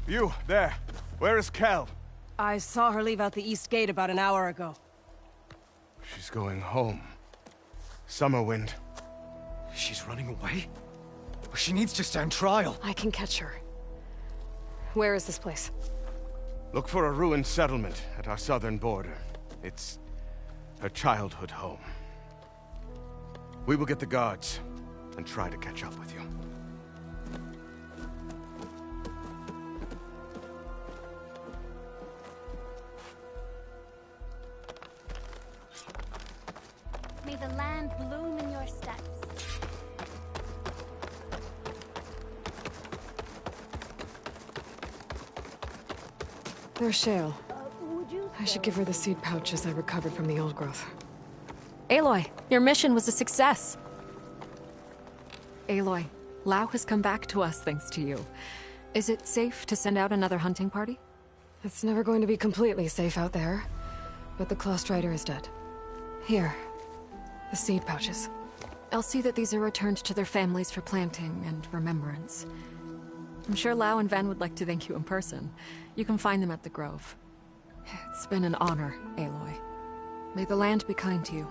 You, there. Where is Kel? I saw her leave out the east gate about an hour ago. She's going home. Summerwind. She's running away? She needs to stand trial. I can catch her. Where is this place? Look for a ruined settlement at our southern border. It's her childhood home. We will get the guards and try to catch up with you. May the land bloom in your steps. There's Shale. I should give her the seed pouches I recovered from the old growth. Aloy, your mission was a success. Aloy, Lao has come back to us thanks to you. Is it safe to send out another hunting party? It's never going to be completely safe out there, but the Clawstrider is dead. Here, the seed pouches. I'll see that these are returned to their families for planting and remembrance. I'm sure Lao and Ven would like to thank you in person. You can find them at the Grove. It's been an honor, Aloy. May the land be kind to you.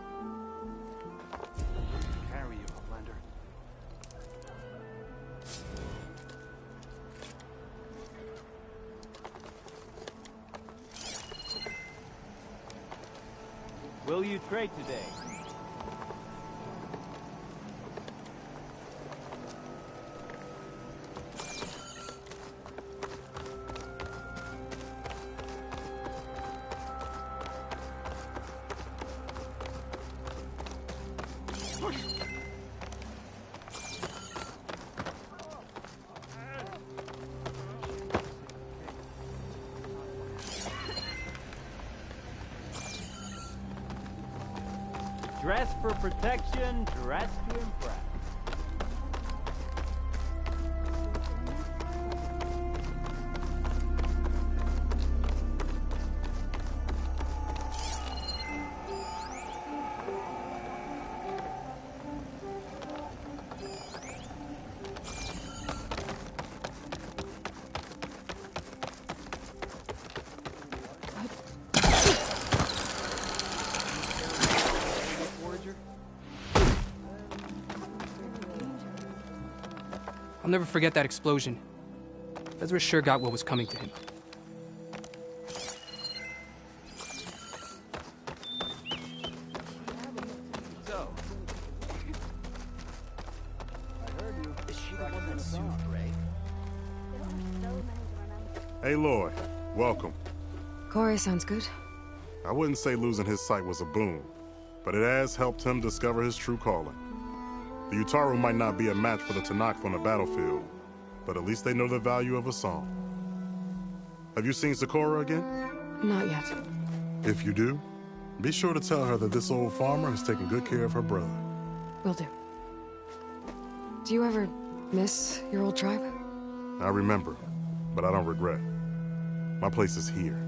Carry you, Outlander. Will you trade today? Dress for protection, dress to impress. I'll never forget that explosion. Ezra sure got what was coming to him. So, I heard you. Is she the one that soothed Ray? Aloy, welcome. Corey sounds good. I wouldn't say losing his sight was a boon, but it has helped him discover his true calling. The Utaru might not be a match for the Tenakth on the battlefield, but at least they know the value of a song. Have you seen Sakura again? Not yet. If you do, be sure to tell her that this old farmer has taken good care of her brother. Will do. Do you ever miss your old tribe? I remember, but I don't regret. My place is here.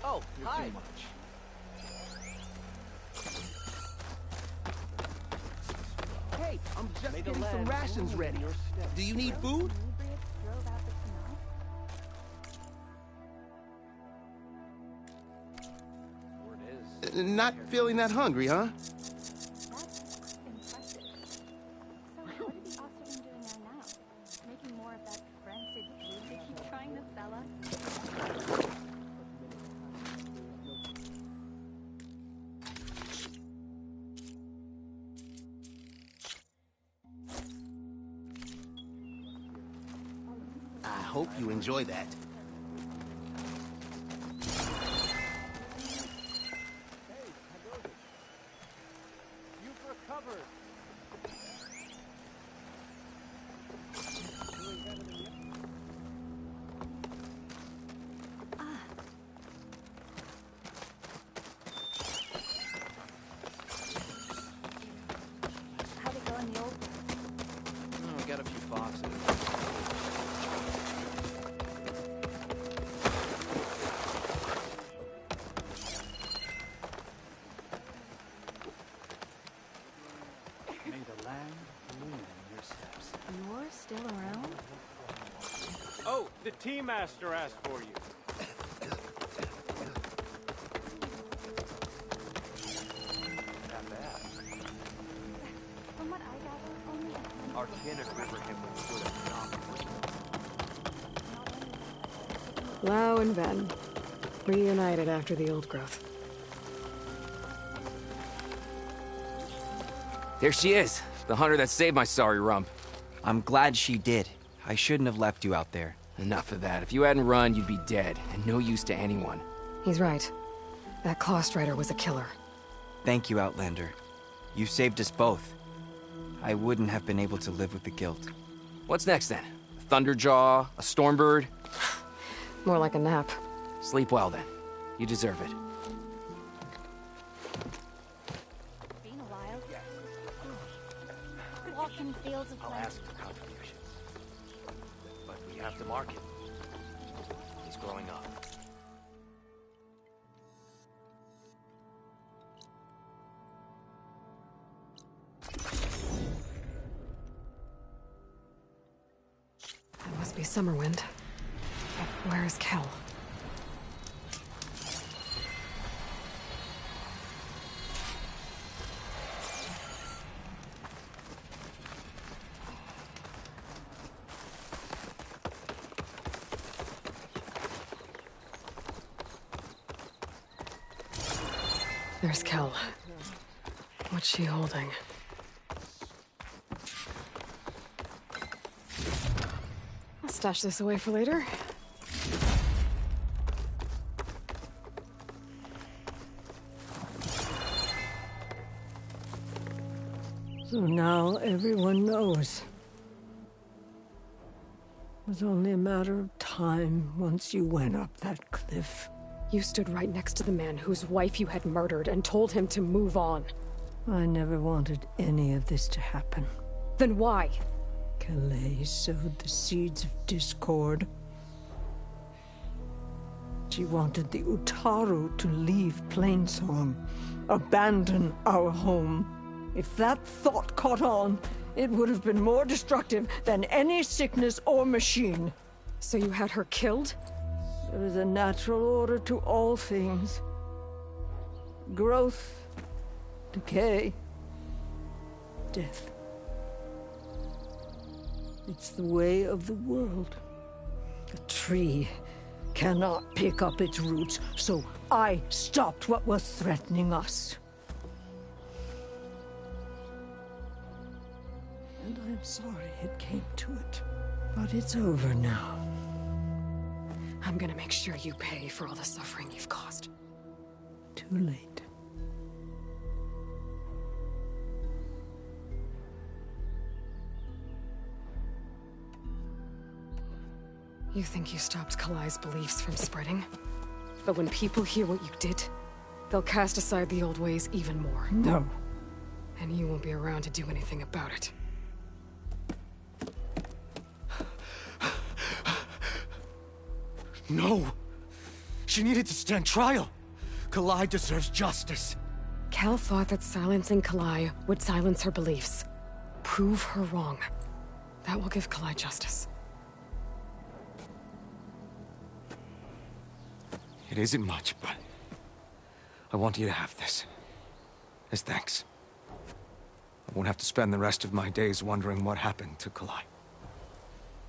Oh, hi. Hey, I'm just getting some rations ready. Do you need food? Not feeling that hungry, huh? hope you enjoy that. You've recovered. How'd it go in the old Oh, we got a few foxes. May the land illumine your steps. You're still around? Oh, the tea master asked for you. Not bad. From what I gather, only a handful Our of kin at Riverham was good at knocking. Lau and Ven, reunited after the old growth. There she is, the hunter that saved my sorry rump. I'm glad she did. I shouldn't have left you out there. Enough of that. If you hadn't run, you'd be dead, and no use to anyone. He's right. That Claw Strider was a killer. Thank you, Outlander. You saved us both. I wouldn't have been able to live with the guilt. What's next then? A Thunderjaw? A Stormbird? More like a nap. Sleep well then. You deserve it. been a while. Walking fields of I'll plenty. ask for contributions. But we have to mark it. He's growing up. That must be Summerwind. But where is Kel? There's Kel. What's she holding? I'll stash this away for later. So now everyone knows. It was only a matter of time once you went up that cliff. You stood right next to the man whose wife you had murdered and told him to move on. I never wanted any of this to happen. Then why? Calais sowed the seeds of discord. She wanted the Utaru to leave Plainsong, abandon our home. If that thought caught on, it would have been more destructive than any sickness or machine. So you had her killed? There is a natural order to all things. Growth, decay, death. It's the way of the world. A tree cannot pick up its roots, so I stopped what was threatening us. And I'm sorry it came to it. But it's over now. I'm gonna make sure you pay for all the suffering you've caused. Too late. You think you stopped Kalai's beliefs from spreading? But when people hear what you did, they'll cast aside the old ways even more. No. And you won't be around to do anything about it. No! She needed to stand trial! Kalai deserves justice. Kel thought that silencing Kalai would silence her beliefs. Prove her wrong. That will give Kalai justice. It isn't much, but I want you to have this. As thanks. I won't have to spend the rest of my days wondering what happened to Kalai.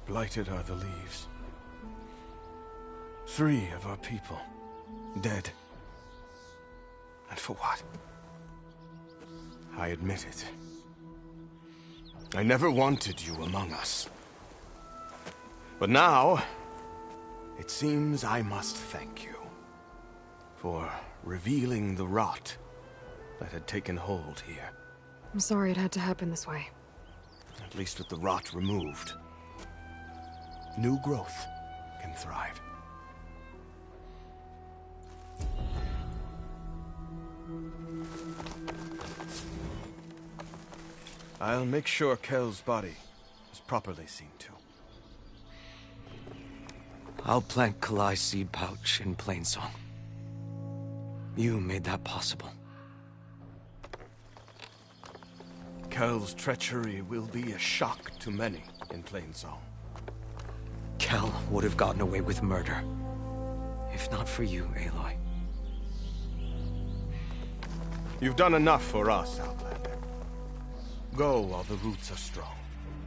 Blighted are the leaves. 3 of our people, dead. And for what? I admit it. I never wanted you among us. But now, It seems I must thank you for revealing the rot that had taken hold here. I'm sorry it had to happen this way. At least with the rot removed, new growth can thrive. I'll make sure Kel's body is properly seen to. I'll plant Kalai's seed pouch in Plainsong. You made that possible. Kel's treachery will be a shock to many in Plainsong. Kel would have gotten away with murder. If not for you, Aloy. You've done enough for us, Outlander. Go while the roots are strong.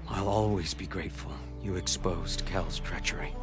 I'll always be grateful you exposed Kel's treachery.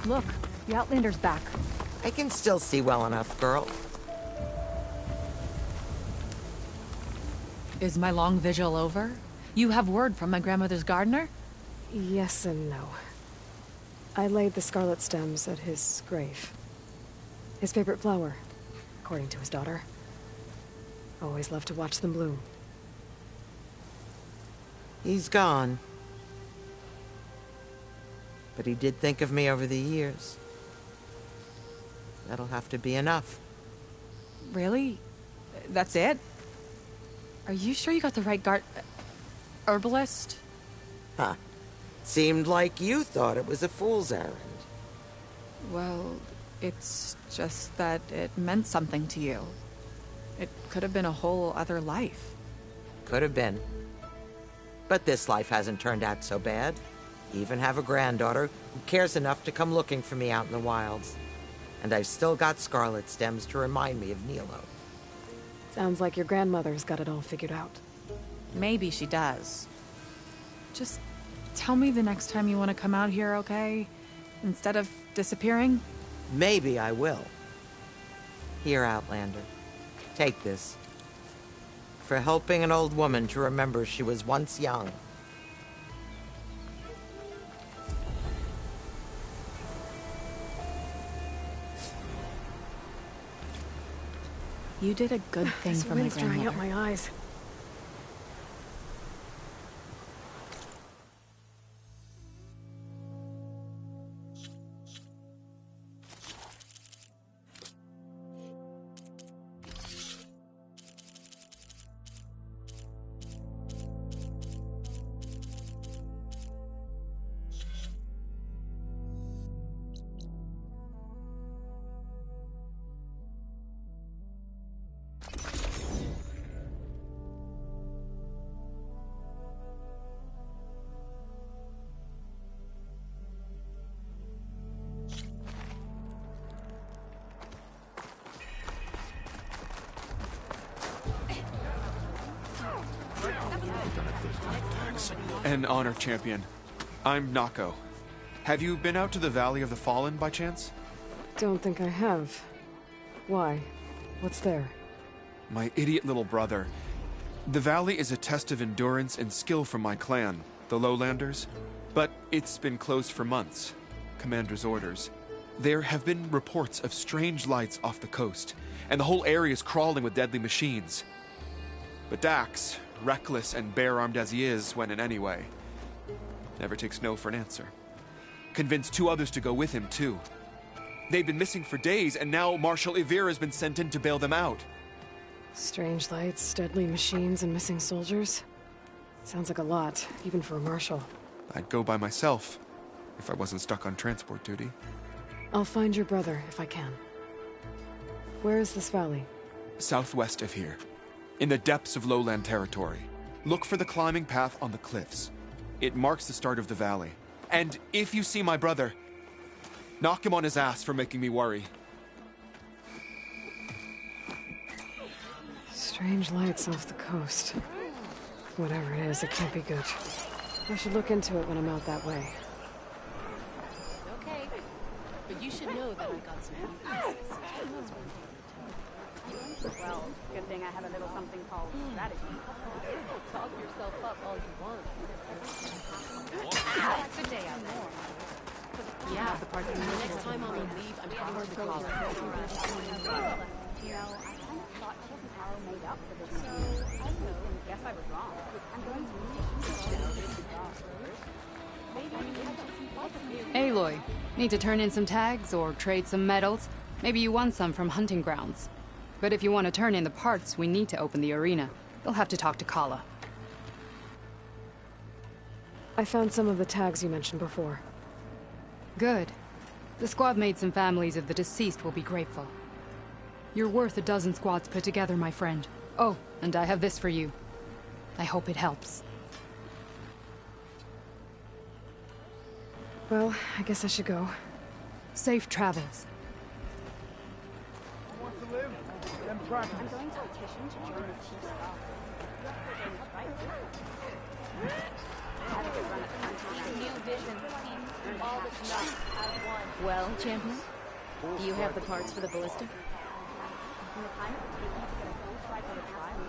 Look, the Outlander's back. I can still see well enough, girl. Is my long vigil over? You have word from my grandmother's gardener? Yes and no. I laid the scarlet stems at his grave. His favorite flower, according to his daughter. Always loved to watch them bloom. He's gone. But he did think of me over the years. That'll have to be enough. Really? That's it? Are you sure you got the right herbalist? Huh. Seemed like you thought it was a fool's errand. Well, it's just that it meant something to you. It could have been a whole other life. Could have been. But this life hasn't turned out so bad. Even have a granddaughter who cares enough to come looking for me out in the wilds. And I've still got scarlet stems to remind me of Nilo. Sounds like your grandmother's got it all figured out. Maybe she does. Just tell me the next time you want to come out here, okay? Instead of disappearing? Maybe I will. Here, Outlander. Take this. For helping an old woman to remember she was once young. You did a good thing for my grandmother. Drying out my eyes. An honor, champion. I'm Nako. Have you been out to the Valley of the Fallen by chance? Don't think I have. Why? What's there? My idiot little brother. The valley is a test of endurance and skill from my clan, the Lowlanders. But it's been closed for months. Commander's orders. There have been reports of strange lights off the coast, and the whole area is crawling with deadly machines. But Dax, reckless and bare-armed as he is when in any way, never takes no for an answer. Convinced 2 others to go with him, too. They've been missing for days, and now Marshal Ivir has been sent in to bail them out. Strange lights, deadly machines, and missing soldiers. Sounds like a lot, even for a marshal. I'd go by myself, if I wasn't stuck on transport duty. I'll find your brother, if I can. Where is this valley? Southwest of here, in the depths of lowland territory. Look for the climbing path on the cliffs. It marks the start of the valley. And if you see my brother, knock him on his ass for making me worry. Strange lights off the coast. Whatever it is, it can't be good. I should look into it when I'm out that way. Okay, but you should know that I got some pieces. Well, good thing I have a little something called strategy. Talk yourself up all you want. Good day out there. Yeah, the next time I'm on leave, I'm heading to the college. You know, I kind of thought Arrow made up for this movie. I guess I was wrong. I'm going to Aloy, need to turn in some tags or trade some medals? Maybe you won some from hunting grounds. But if you want to turn in the parts, we need to open the arena. You'll have to talk to Kala. I found some of the tags you mentioned before. Good. The squad mates and families of the deceased will be grateful. You're worth a dozen squads put together, my friend. Oh, and I have this for you. I hope it helps. Well, I guess I should go. Safe travels. I'm going to petition to join the Chief's staff. New vision, all the shots as one. Well, champion, do you have the parts for the ballista? In the time it would take me to get a full strike on a trial,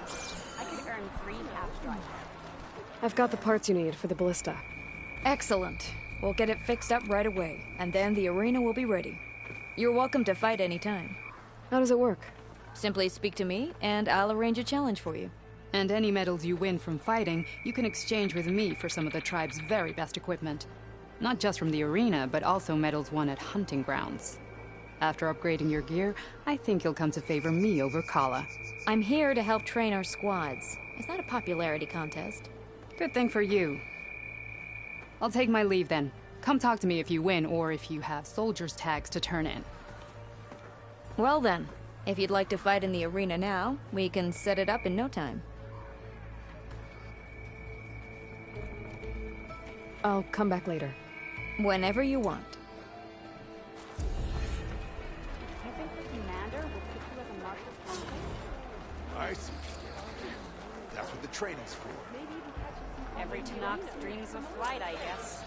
I could earn 3 half strikes. I've got the parts you need for the ballista. Excellent. We'll get it fixed up right away, and then the arena will be ready. You're welcome to fight anytime. How does it work? Simply speak to me, and I'll arrange a challenge for you. And any medals you win from fighting, you can exchange with me for some of the tribe's very best equipment. Not just from the arena, but also medals won at hunting grounds. After upgrading your gear, I think you'll come to favor me over Kala. I'm here to help train our squads. It's not a popularity contest. Good thing for you. I'll take my leave then. Come talk to me if you win, or if you have soldiers' tags to turn in. Well then, if you'd like to fight in the arena now, we can set it up in no time. I'll come back later. Whenever you want. I think the commander will put you as a marshal candidate. I see. That's what the training's for. Every Tanakh dreams of flight, I guess.